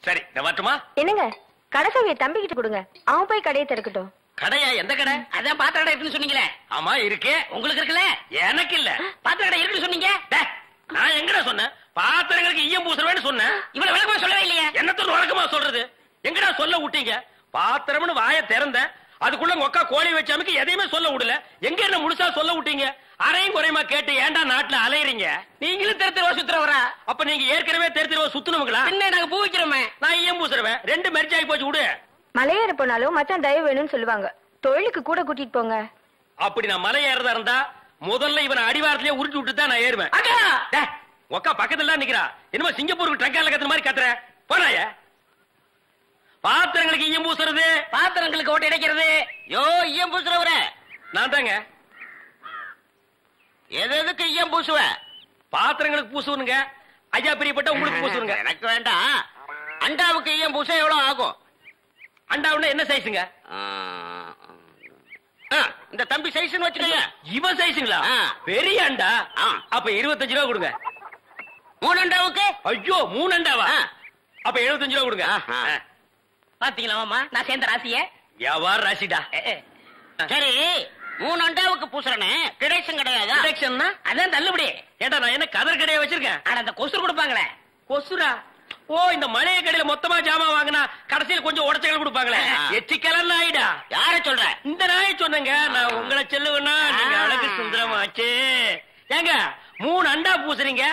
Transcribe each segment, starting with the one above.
சரி நான் வரட்டுமா? என்னங்க கடைசாவிய தம்பி கிட்ட கொடுங்க, அவன் போய் கடையை திறக்கட்டும். கடையா? எந்த கடை? அதான் பாத்திர கடை இருக்குன்னு சொன்னீங்களே. ஆமா இருக்கு. உங்களுக்கு இருக்குல்ல? எனக்கு இல்ல. பாத்திர கடை இருக்குன்னு சொன்னீங்க. நான் எங்கடா சொன்னேன்? பாத்திரங்களுக்கு ஈயம் பூசுறவேன்னு சொன்னேன். இவ்வளவு விளக்கமா சொல்லவே இல்லையா? என்னத்தோட வழக்கமா சொல்றது? எங்கடா சொல்ல விட்டீங்க? பாத்திரம்னு வாய திறந்த அதுக்குள்ள ஒக்கா கோழி வச்சாமுக்கு எதையுமே சொல்ல விடல. எங்க என்ன முழுசா சொல்ல விட்டீங்க? அரையும் குறையுமா கேட்டு ஏன்டா நாட்டுல அலையறீங்க? நீங்களும் தெரு சுத்துறவரா? அப்ப நீங்க ஏற்கனவே தெரு சுத்தணுங்களா? என்ன நாங்க பூ வைக்கிறோமே. நான் ஈயம் பூசுறவேன். ரெண்டு மெர்ஜ் ஆகி போச்சு. விடு. மலையேற போனாலும் மச்சான் தயவு வேணும்னு சொல்லுவாங்க. தொழிலுக்கு கூட கூட்டிட்டு போங்க. அப்படி நான் மலை ஏறதா இருந்தா முதல்ல இவனை அடிவாரத்திலேயே உருட்டி விட்டு தான் நான் ஏறுவேன். ஒக்கா பக்கத்துல நிக்கிறா. என்னமோ சிங்கப்பூருக்கு ட்ரங்கால கத்துற மாதிரி கத்துற. போனாய பாத்திரங்களுக்கு ஈயம் பூசுறது, பாத்திரங்களுக்கு ஓட்டு இடைக்கிறது. யோ ஈயம் பூசுறவர நான் தாங்க. எதுக்கு ஈயம் பூசுவ? பாத்திரங்களுக்கு பூசுவனுங்க. ஐயா பிரியப்பட்ட உங்களுக்கு பூசுவனுங்க. எனக்கு வேண்டாம். அண்டாவுக்கு ஈயம் பூச எவ்வளவு ஆகும்? அண்டாவுன்னா என்ன சைஸுங்க? இந்த தம்பி சைஸ் வச்சுக்கோங்க. இவன் சைஸுங்களா? பெரிய அண்டா. அப்ப 25 ரூபா கொடுங்க. 3 அண்டாவுக்கு? ஐயோ 3 அண்டாவா? அப்ப 75 ரூபா கொடுங்க. பாத்தீங்களா மாமா நான் சேர்ந்த ராசிய? வியாபார ராசிடா. சரி 3 அண்டாவுக்கு பூசுறனே டிடக்ஷன் கிடையாது. டிடக்ஷன்னா அதான் தள்ளுபடி. ஏண்டா நான் என்ன கதர் கடையை வச்சிருக்கேன்? ஆனா அந்த கொசுறு கொடுப்பாங்களே. கொசுரா? ஓ இந்த மளிகை கடையில மொத்தமா ஜாமான் வாங்கினா கடைசியில் கொஞ்சம் உடச்சல் கொடுப்பாங்களே. எச்சிக்கலன்னு ஆயிடா. யார சொல்ற? இந்த நாயை சொன்னங்க. நான் உங்களை செல்லுவேன்னா நீங்க அழகு சுந்தரமாச்சு. ஏங்க 3 அண்டா பூசுறீங்க.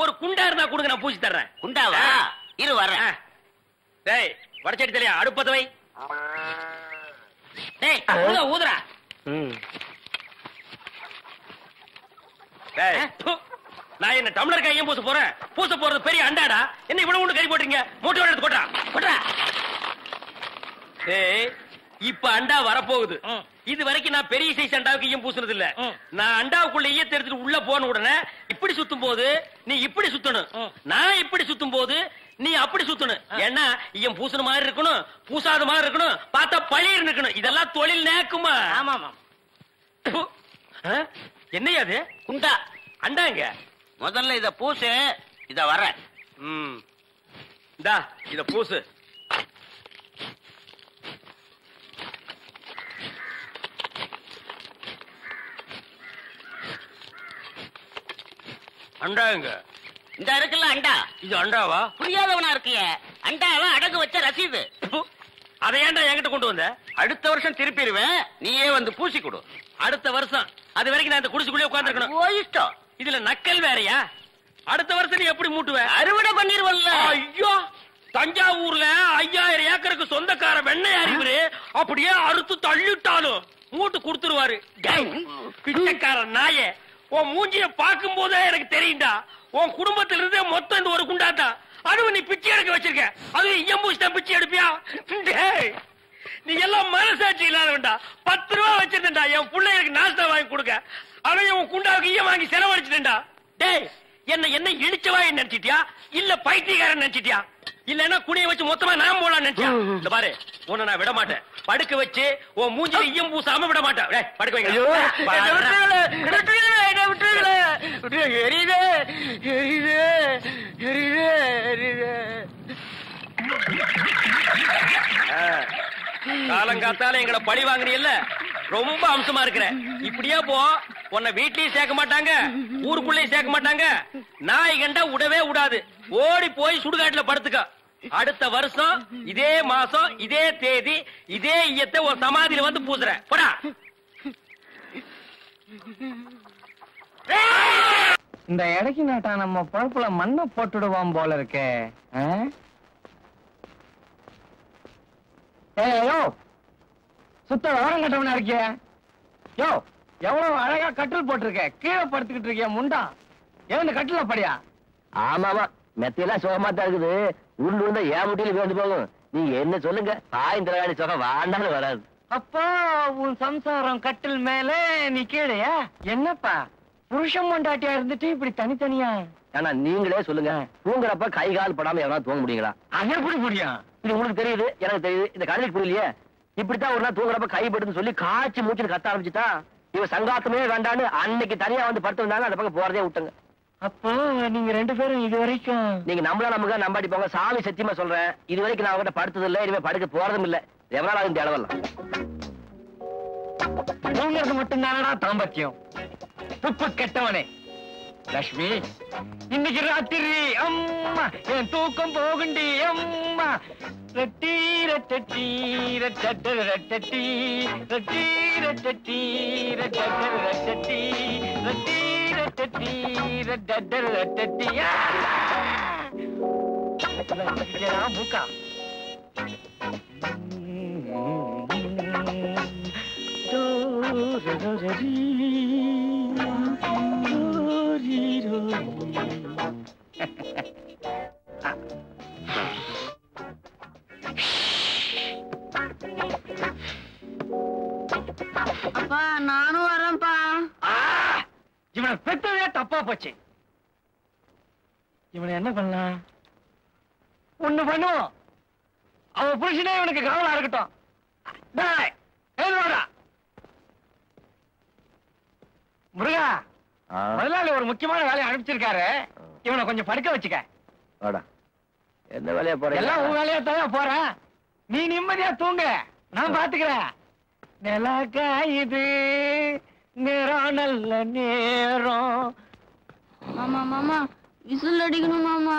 ஒரு குண்டா இருந்தா கொடுங்க, நான் பூசி தர்றேன். குண்டாவா? இரு வர்றேன். டேய் வடச்சடி தெரியா? அடுப்பத வை. டேய் ஊதுறா. டேய் நான் என்ன டம்ளர் கையும் பூச போறேன்? பூச போறது பெரிய அண்டாடா. என்ன இவ்வளவு ஒண்ணு கை போட்டீங்க? மூட்டை எடுத்து கொட்டா கொட்டா. ஏய் இப்ப அண்டா வரப்போகுது. இது வரைக்கும் நான் பெரிய சைஸ் அண்டாவுக்கு ஈயம் பூசுனது இல்ல. நான் அண்டாவுக்குள்ள ஈயத்தை எடுத்துட்டு உள்ள போன உடனே இப்படி சுத்தும் போது நீ இப்படி சுத்தணும். நான் இப்படி சுத்தும் போது நீ அப்படி சுத்தணும். ஏன்னா ஈயம் பூசுன மாதிரி இருக்கணும், பூசாத மாதிரி இருக்கணும், பார்த்தா பழிர் இருக்கணும். இதெல்லாம் தொழில் நேக்குமா? ஆமா ஆமா. என்னையா அது? குண்டா அண்டாங்க. முதல்ல இத பூசு. இத வர. இந்தா இத பூசு. அண்டாங்க. இந்த இருக்குல்ல அண்டா. இது அண்டாவா? புரியாதவனா இருக்கிய. அண்டாவ அடகு வச்ச ரசீது. அதை ஏன்டா என்கிட்ட கொண்டு வந்த? அடுத்த வருஷம் திருப்பிடுவேன். நீயே வந்து பூசி கொடு. அடுத்த வருஷம்? அது வரைக்கும் நான் இந்த குடிசுக்குள்ளே உட்கார்ந்து இருக்கணும். இஷ்டம். இதுல நக்கல் வேறையா? அடுத்த வருஷம் நீ எப்படி மூட்டுவ? அறுவடை பண்ணிருவல்ல. ஐயோ தஞ்சாவூர்ல 5000 ஏக்கருக்கு சொந்தக்கார வெண்ணெய் அறிவுரு அப்படியே அறுத்து தள்ளிட்டாலும் மூட்டு கொடுத்துருவாரு. பிச்சைக்கார நாயே, உன் மூஞ்சிய பார்க்கும் போதே எனக்கு தெரியும்டா உன் குடும்பத்தில இருந்தே மொத்தம் இந்த ஒரு குண்டாதான். அதுவும் நீ பிச்சை எடுக்க வச்சிருக்க. அது எம்பூசிதான் பிச்சை எடுப்பியா? நீ எல்லாம் மனசாட்சி இல்லாதவன்டா. 10 ரூபா வச்சிருந்தா என் பிள்ளைகளுக்கு நாஸ்தா வாங்கி கொடுக்க. அவன் உன் குண்டாவுக்கு ஈயம் வாங்கி செலவழிச்சிட்டா. டேய் என்ன இடிச்சவா நினைச்சிட்டியா? இல்ல பைத்தியக்காரன் நினைச்சிட்டியா? இல்லன்னா குனிய வச்சு மொத்தமா நான் போலாம் நினைச்சியா? இந்த பாரு உன்னை நான் விட மாட்டேன். படுக்க வச்சு உன் மூஞ்சில ஈயம் பூசாம விட மாட்டேன். படுக்க வைங்க. காலங்காத்தால எங்களை பழி வாங்குறீல்ல, ரொம்ப அம்சமா இருக்கிற. இப்படியே போ, உன்னை வீட்லயும் சேர்க்க மாட்டாங்க, ஊருக்குள்ளேயும் சேர்க்க மாட்டாங்க. நாய் கண்டா விடவே விடாது. ஓடி போய் சுடுகாட்டுல படுத்துக்க. அடுத்த வருஷம் இதே மாசம் இதே தேதி இதே ஈயத்தை ஒரு சமாதியில வந்து பூசுற. போடா. இந்த இடைக்கு நாட்டா நம்ம பொழப்புல மண்ணை போட்டுடுவான் போல இருக்கே. யோ சுத்த விவரம் கட்டவனா இருக்கிய? யோ எவ்வளவு அழகா கட்டில் போட்டிருக்க, கீழே படுத்துக்கிட்டு இருக்கிய முண்டா. ஏன் கட்டில படியா? ஆமாமா மெத்தையெல்லாம் சுகமா தான் இருக்குது. உருண்டு இருந்தா ஏன் முட்டியில விழுந்து போகும். நீங்க என்ன சொல்லுங்க, தாய் திரவாணி சுகம் வாண்டாலும் வராது. அப்பா உன் சம்சாரம் கட்டில் மேல நீ கீழையா? என்னப்பா புருஷன் மண்டாட்டியா இருந்துட்டு இப்படி தனித்தனியா? ஆனா நீங்களே சொல்லுங்க, தூங்குறப்ப கை கால் படாம எவனா தூங்க முடியுங்களா? அது எப்படி முடியும்? இது உங்களுக்கு தெரியுது, எனக்கு தெரியுது, இந்த கதைக்கு புரியலையே. இப்படித்தான் ஒரு நாள் தூங்குறப்ப கைப்பட்டுன்னு சொல்லி காய்ச்சி மூச்சுன்னு கத்த ஆரம்பிச்சுட்டா இவ சங்காத்தமே வேண்டான்னு அன்னைக்கு தனியா வந்து படுத்து வந்தாங்க. அந்த பக்கம் போறதே விட்டுங்க. அப்போ நீங்க 2 பேரும் இது வரைக்கும் நீங்க நம்மளா நமக்கு நம்பாடி போங்க. சாமி சத்தியமா சொல்றேன், இது வரைக்கும் நான் அவங்ககிட்ட படுத்தது இல்ல, இனிமே படுக்க போறதும் இல்ல. எவ்வளவு ஆகும் தேடவல்லாம் தூங்கிறது மட்டும்தானடா தாம்பத்தியம். துப்பு கெட்டவனே. லட்சுமி, இன்னைக்கு ராத்திரி அம்மா என் தூக்கம் போகுண்டி அம்மா. ரட்டி ரட்டி ரட்டி ரட்டி ரட்டி ரட்டி ரட்டி ரட்டி ரட்டி மூக்கா அப்பா நானும் வரேன்ப்பா. இவனை பெற்றதே தப்பா போச்சு. இவனை என்ன பண்ணலாம்? ஒண்ணு பண்ணுவோம். அவன் புருஷனே இவனுக்கு காவலா இருக்கட்டும். முருகா, முதலாளி ஒரு முக்கியமான வேலையை அனுப்பிச்சிருக்காரு. இவனை கொஞ்சம் படுக்க வச்சுக்க. என்ன வேலையா போற? எல்லாம் உன் வேலையா தான் போறேன். நீ நிம்மதியா தூங்க, நான் பாத்துக்கிறேன். நிலக்கா இது நேரம் நல்ல நேரம். மாமா மாமா விசில் அடிக்கணும் மாமா.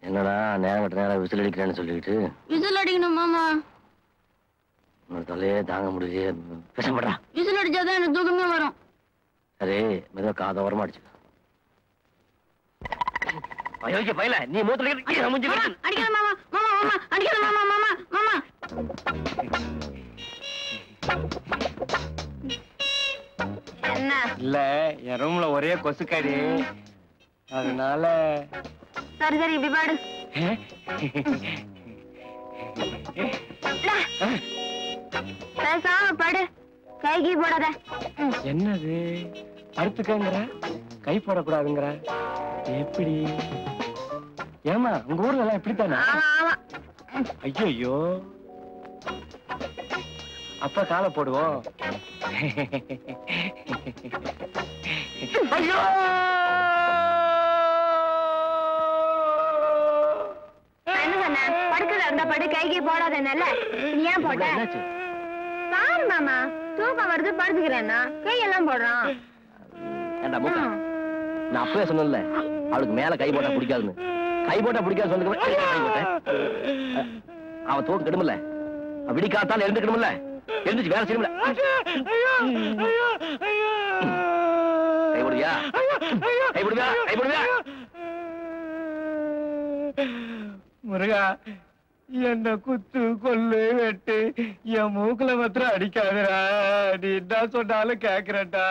என்னடா நேரம் கட்ட நேரம் விசில் அடிக்கிறேன்னு சொல்லிட்டு விசில் அடிக்கணும் மாமா. தலையே தாங்க முடியுது. பேசப்படா. விசில் அடிச்சாதான் எனக்கு தூக்கமே வரும். சரி, மெதுவா காத ஓரமா அடிச்சு. அயோக்கிய பையல, நீ மூத்துல அடிக்கணும் மாமா. மாமா மாமா அடிக்கணும் மாமா. மாமா மாமா என்ன? இல்ல, என் ரூம்ல ஒரே கொசுக்காடி, அதனால. சரி சரி, இப்படி பாடு. பேசாம படு, கைகி போடாத. என்னது படுத்துக்கங்கிற, கை போடக்கூடாதுங்கிற? எப்படி? ஏமா உங்க ஊர்ல எல்லாம் இப்படித்தானே? ஐயோ, அப்ப காலை போடுவோம். ஐயோ, என்ன சொன்ன? படுக்கல இருந்தா படு, கைகி போடாதனால நீ ஏன் போட்ட? பாரு மாமா, தூக்கம் வருது படுத்துக்கிறேன்னா கையெல்லாம் போடுறான். நான் அப்பவே சொன்னேன்ல, அவளுக்கு மேல கை போட்டா பிடிக்காதுன்னு. கை போட்டா பிடிக்காது சொன்னதுக்கு கை போட்டேன். அவன் தூக்கம் கெடுமல்ல, விடிக்காத்தால் எழுந்துக்கணும்ல, எழுந்துச்சு வேலை செய்யணும்ல. கைவிடுவியா? கைவிடுவியா? கைவிடுவியா? முருகா, என்ன குத்து கொல்லு வெட்டு, என் மூக்குல மாத்திரம் அடிக்காதடா. நீ என்ன சொன்னாலும் கேக்குறேன்டா.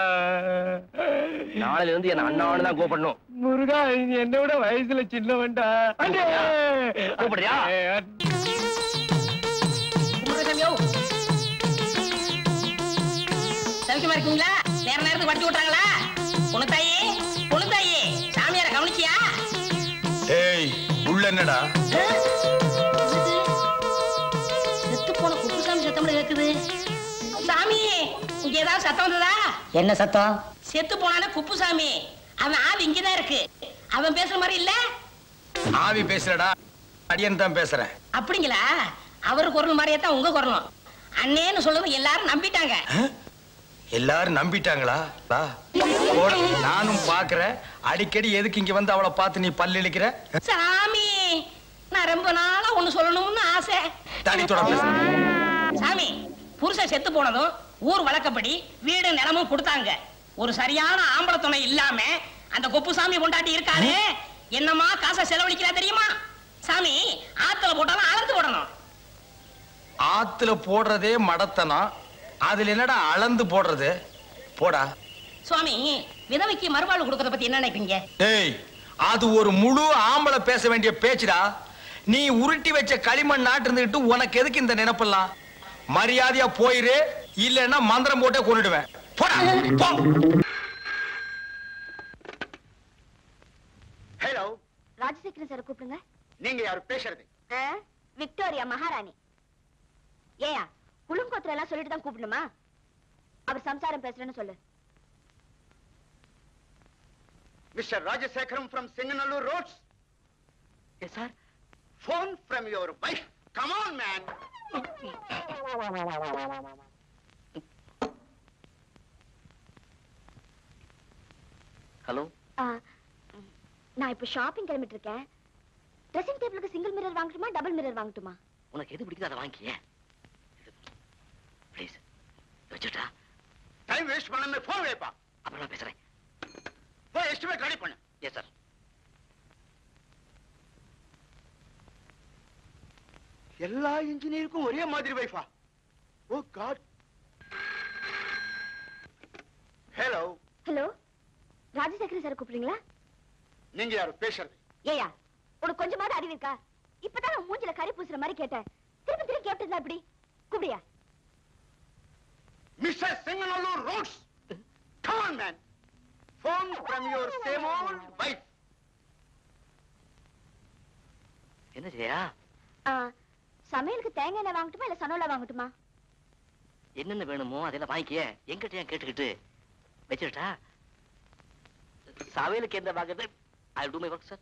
நாளையில இருந்து என்ன அண்ணான்னு தான் கூப்பிடணும். முருகா, நீ என்ன விட வயசுல சின்னவன்டா. கூப்பிடுறியா? சௌக்கியமா இருக்கீங்களா? நேர நேரத்துக்கு வட்டி விட்டாங்களா? பொண்ணுத்தாயி, பொண்ணுத்தாயி, சாமியார கவனிச்சியா? ஏய், உள்ள என்னடா? செத்து போன குப்புசாமி சத்தம் கேக்குது. சாமி, இங்க ஏதாவது சத்தம் வந்ததா? என்ன சத்தம்? செத்து போனானே குப்புசாமி, அவன் ஆவி இங்கதான் இருக்கு. அவன் பேசுற மாதிரி இல்ல. ஆவி பேசலடா, அடியன் தான் பேசுறேன். அப்படிங்களா? அவரு குரல் மாதிரியே தான் உங்க குரலும். அண்ணேன்னு சொல்லுவது எல்லாரும் நம்பிட்டாங்க. எல்லாரும் நம்பிட்டாங்களா? நானும் பாக்குறேன். அடிக்கடி எதுக்கு இங்க வந்து அவளை பார்த்து நீ பல்லு இழிக்கிற? சாமி, நான் ரொம்ப நாளா ஒண்ணு சொல்லணும்னு ஆசை. தனித்தோட பேச. சாமி, புருஷன் செத்து போனதும் ஊர் வழக்கப்படி வீடு நிலமும் கொடுத்தாங்க. ஒரு சரியான ஆம்பளை துணை இல்லாம அந்த குப்புசாமி கொண்டாட்டி இருக்காரு. என்னமா காசை செலவழிக்கிறா தெரியுமா? சாமி, ஆத்துல போட்டாலும் அளந்து போடணும். ஆத்துல போடுறதே மடத்தனம், அதுல என்னடா அளந்து போடுறது? போடா. சுவாமி, விதவைக்கு மறுவாழ்வு கொடுக்கறத பத்தி என்ன நினைக்கிறீங்க? ஏய், அது ஒரு முழு ஆம்பளை பேச வேண்டிய பேச்சுடா. நீ உருட்டி வச்ச களிமண் நாட்டு இருந்துகிட்டு உனக்கு எதுக்கு இந்த நினைப்பெல்லாம்? மரியாதையா போயிரு, இல்லன்னா மந்திரம் போட்டே கொன்னுடுவேன். போடா, போ. ஹலோ, ராஜசேகரன் சார் கூப்பிடுங்க. நீங்க யாரு பேசுறது? விக்டோரியா மகாராணி. ஏயா, குழுங்கோத்திர எல்லாம் சொல்லிட்டு தான் கூப்பிடணுமா? அவர் சம்சாரம் பேசுறேன்னு சொல்லு. Mr. Rajasekaram from Singanallur Roads. Yes, sir. Phone from your wife. Come on, man. Hello. நான் இப்ப ஷாப்பிங் கிளம்பிட்டு இருக்கேன். ட்ரெஸ்ஸிங் டேபிளுக்கு சிங்கிள் மிரர் வாங்கட்டுமா டபுள் மிரர் வாங்கட்டுமா? உனக்கு எது பிடிக்குதோ அதை வாங்கிக்கிய. ப்ளீஸ் வச்சுட்டா. டைம் வேஸ்ட் பண்ணாம போன் வைப்பா. அப்புறம் நான் பேசுறேன். போய் எஸ்டிமேட் ரெடி பண்ணு. Yes sir. எல்லா இன்ஜினியருக்கும் ஒரே மாதிரி வைஃபா? Oh God. Hello. Hello, Rajasekar sir கூப்பிடுறீங்களா? நீங்க யாரு பேசுறது? ஏயா, உனக்கு கொஞ்சமாவது அறிவு இருக்கா? இப்பதான் உன் மூஞ்சில கறி பூசுற மாதிரி கேட்டேன். திருப்பி திருப்பி கேட்டதா இப்படி? கூப்பிடியா? Mr. Singanallur Roads. Come on, man. Phone from your same old wife. என்ன செய்யா? சமையலுக்கு தேங்காய் எண்ணெய் வாங்கட்டுமா இல்ல சனோலா வாங்கட்டுமா? என்னென்ன வேணுமோ அதெல்லாம் வாங்கிக்கிய. எங்கிட்ட ஏன் கேட்டுக்கிட்டு வச்சுட்டா? சமையலுக்கு என்ன வாங்குறது? I'll do my work, sir.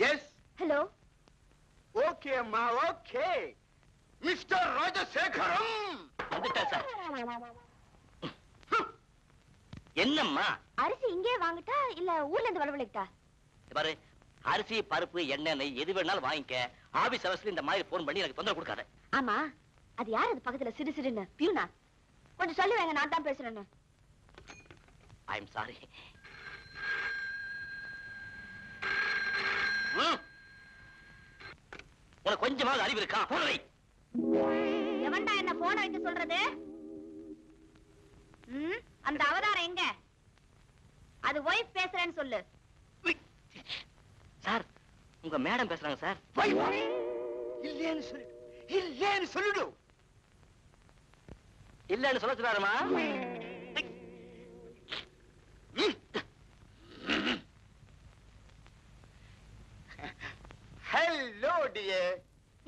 Yes. Hello. Okay, அம்மா, okay. Mr. Rajasekaram. வந்துட்டா சார். என்னம்மா? அரிசி இங்கே வாங்கட்டா இல்ல ஊர்ல இருந்து வரவழைக்கட்டா? பாரு, அரிசி பருப்பு எண்ணெய் நெய் எது வேணாலும் வாங்கிக்க. ஆபீஸ் அவர்ஸ்ல இந்த மாதிரி போன் பண்ணி எனக்கு தொந்தரவு கொடுக்காத. ஆமா, அது யார் அது பக்கத்துல சிறு சிறுன்னு? பியூனா? கொஞ்சம் சொல்லி வைங்க, நான் தான் பேசுறேன்னு. I am sorry. உனக்கு கொஞ்சமாவது அறிவு இருக்கா? போன் வை. எவன்டா என்ன போன் வைக்க சொல்றது? அந்த அவதாரம் எங்க? அது ஒய்ஃப் பேசுறேன்னு சொல்லு. சார், உங்க மேடம் பேசுறாங்க சார். இல்லைன்னு சொல்லிடு. இல்லைன்னு சொல்லிடு. இல்லன்னு சொல்ல சொல்லாருமா? Hello, dear.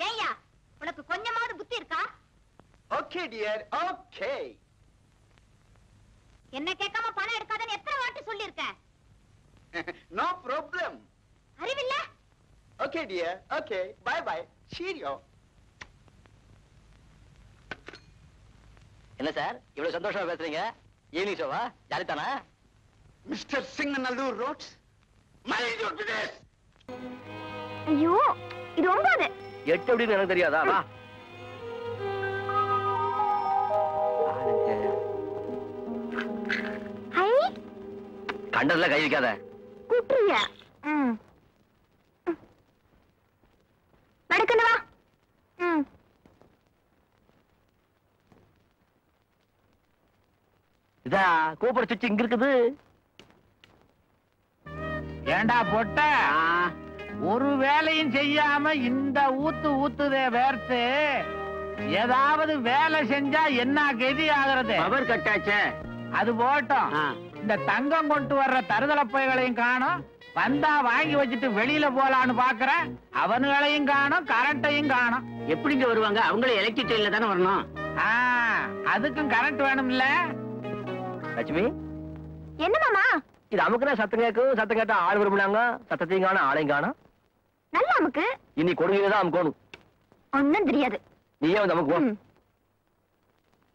ஏய்யா, உனக்கு கொஞ்சமாவது புத்தி இருக்கா? Okay, dear. Okay. என்ன கேட்காம பணம் எடுக்காதன்னு எத்தனை வாட்டி சொல்லிருக்கேன்? No problem. அறிவில்ல? Okay, dear. Okay. Bye bye. Cheerio. என்ன சார் இவ்வளவு சந்தோஷமா பேசுறீங்க? ஈவினிங் ஷோவா? ஜாலி தானா? Mr. Singanallur Roads. Mind your business. ஐயோ, இது 9. 8 எப்படின்னு எனக்கு தெரியாதா? வா. ஹை, கண்டதுல கை வைக்காத. குட்ரியா. நடக்கணும் வா. இதா கூப்பிட சுவிட்ச் இங்க இருக்குது. ஏண்டா பொட்ட, ஒரு வேலையும் செய்யாம இந்த ஊத்துதே வேர்த்து. ஏதாவது வேலை செஞ்சா என்ன கதி ஆகிறது? பவர் கட்டாச்சே. அது போட்டோம். இந்த தங்கம் கொண்டு வர்ற தருதல பைகளையும் காணும். வந்தா வாங்கி வச்சுட்டு வெளியில போலான்னு பாக்குறேன். அவனுங்களையும் காணும், கரண்டையும் காணும். எப்படிங்க வருவாங்க? அவங்களே எலக்ட்ரிக் ட்ரெயின்ல தானே வரணும். அதுக்கும் கரண்ட் வேணும்ல. லட்சுமி, என்ன மாமா? இது அமுக்குனா சத்தம் கேட்கும். சத்தம் கேட்டா ஆள் வரும்னாங்க. சத்தத்தையும் காணும், ஆளையும் காணும். நல்லா அமுக்கு. இனி கொடுங்கதான் அமுக்கணும். ஒன்னும் தெரியாது. நீயே வந்து அமுக்கு.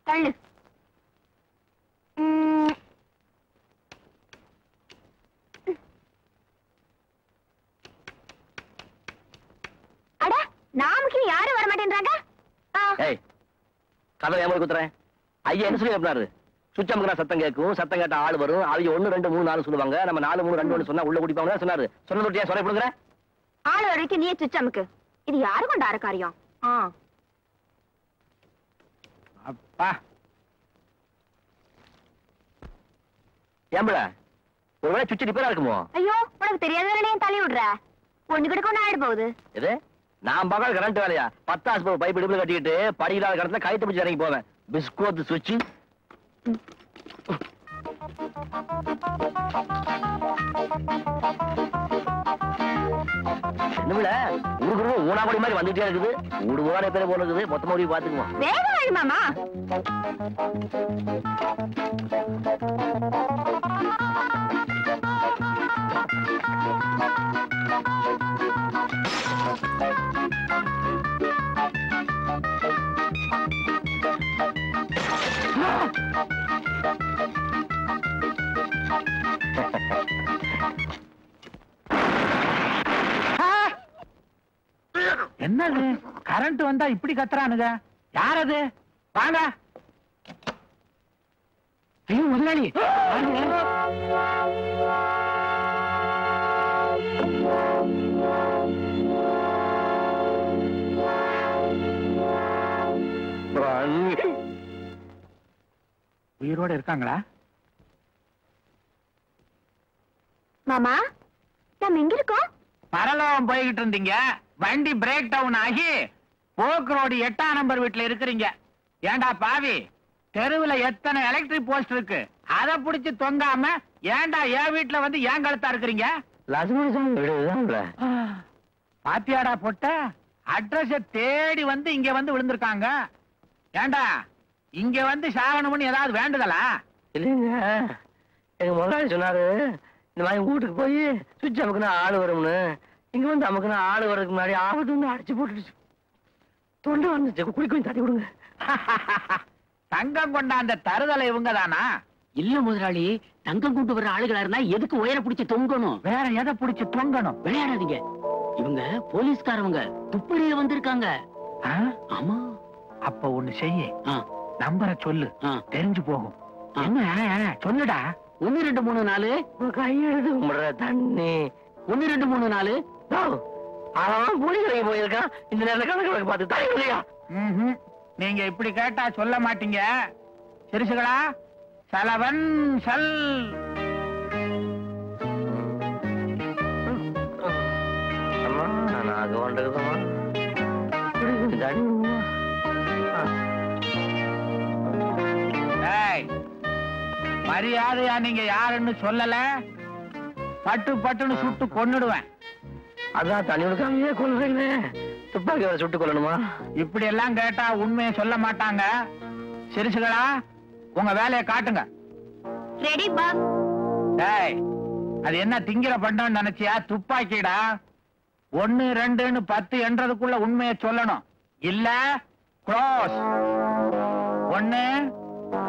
தள்ளு. அட, நாமுக்கு யாரும் வர மாட்டேன்றாங்க. ஏய், கதவை ஏமாறி குத்துறேன். ஐயா என்ன சொல்லி வைப்பாரு? சுவிட்ச் அமுக்குனா சத்தம் கேட்கும். சத்தம் கேட்டா ஆள் வரும். அவங்க 1 2 3 4 சொல்லுவாங்க. நம்ம 4 3 2 1 சொன்னா உள்ள குடிப்பாங்க சொன்னாரு. சொன்ன தொட்டியா சொல்ல கொடுக்குற? ஆள் வரைக்கும் நீயே சுவிட்ச் அமுக்கு. இது யாரு கொண்டார காரியம்? அப்பா, ஏம்பல ஒருவேளை சுவிட்ச் ரிப்பேரா இருக்குமோ? ஐயோ, உனக்கு தெரியாத வேலையும் தள்ளி விடுற. ஒண்ணு கிடக்க ஒண்ணு ஆயிடு போகுது. இது நான் பார்க்காத கரண்ட் வேலையா? 10 ஆஸ்போ பைப் இடுப்புல கட்டிக்கிட்டு படிக்கலாத கடத்துல கயிற்று பிடிச்சி இறங்கி போவேன். பிஸ்கோத் சுவிட்ச். நம்மள ஊருக்கு ஊனாபடி மாதிரி வந்துட்டே இருக்குது. ஊடு ஊரான பேரை போல இருக்குது. மொத்தமா ஊருக்கு பாத்துக்குவோம். வேக வாடி மாமா. என்னது கரண்ட் வந்தா இப்படி கத்துறானுங்க? யார் அது? வாங்க. ஐயோ முதலாளி உயிரோட இருக்காங்களா? மாமா நம்ம எங்க இருக்கோம்? பரலோகம் போய்கிட்டு இருந்தீங்க. வண்டி பிரேக் டவுன் ஆகி போக்கு ரோடு 8ஆம் நம்பர் வீட்டுல இருக்கிறீங்க. ஏண்டா பாவி, தெருவுல எத்தனை எலக்ட்ரிக் போஸ்ட் இருக்கு, அத புடிச்சு தொங்காம ஏண்டா என் வீட்டுல வந்து ஏன் கழுத்தா இருக்கிறீங்க? பாத்தியாடா போட்ட அட்ரஸ் தேடி வந்து இங்க வந்து விழுந்திருக்காங்க. ஏண்டா இங்க வந்து சாகணும்னு ஏதாவது வேண்டுதலா? இல்லைங்க, எங்க முதலாளி சொன்னாரு இந்த மாதிரி வீட்டுக்கு போய் சுவிட்ச் அமுக்குனா ஆளு வரும்னு. இங்க வந்து அமுக்குனா ஆளு வர்றதுக்கு முன்னாடி ஆபத்து வந்து அடிச்சு போட்டுடுச்சு. தொண்டை வந்துச்சு, குடி கொஞ்சம் தட்டி விடுங்க. தங்கம் கொண்ட அந்த தருதலை இவங்க தானா? இல்ல முதலாளி, தங்கம் கொண்டு வர்ற ஆளுகளா இருந்தா எதுக்கு உயர பிடிச்சு தொங்கணும்? வேற எதை பிடிச்சு தொங்கணும்? விளையாடாதீங்க. இவங்க போலீஸ்காரவங்க துப்பறிய வந்திருக்காங்க. ஆமா. அப்ப ஒண்ணு செய்ய, நம்பரை சொல்லு, தெரிஞ்சு போகும். என்ன சொல்லுடா. 1 2 3 4 கையெழுத்து கும்பிடுற தண்ணி. 1 2 3 4. அவன் புலி கடைக்கு போயிருக்கான். இந்த நேரத்துல கணக்கு பார்த்து தண்ணி இல்லையா? நீங்க இப்படி கேட்டா சொல்ல மாட்டீங்க. சிறுசுகளா, சலவன் சல். நான் கொண்டிருக்கோமா மரியாதையா நீங்க யாருன்னு சொல்லல, பட்டு பட்டுன்னு சுட்டு கொன்னுடுவேன். அதான் தண்ணி கொடுக்காமையே கொல்றீங்களே, துப்பாக்கி வர சுட்டு கொல்லணுமா? இப்படி எல்லாம் கேட்டா உண்மையை சொல்ல மாட்டாங்க. சிறுசுகளா, உங்க வேலையை காட்டுங்க. Ready boss. டேய், அது என்ன திங்கிற பண்டம் நினைச்சியா? துப்பாக்கிடா. 1 2ன்னு 10 என்றதுக்குள்ள உண்மையை சொல்லணும். இல்ல க்ளோஸ். 1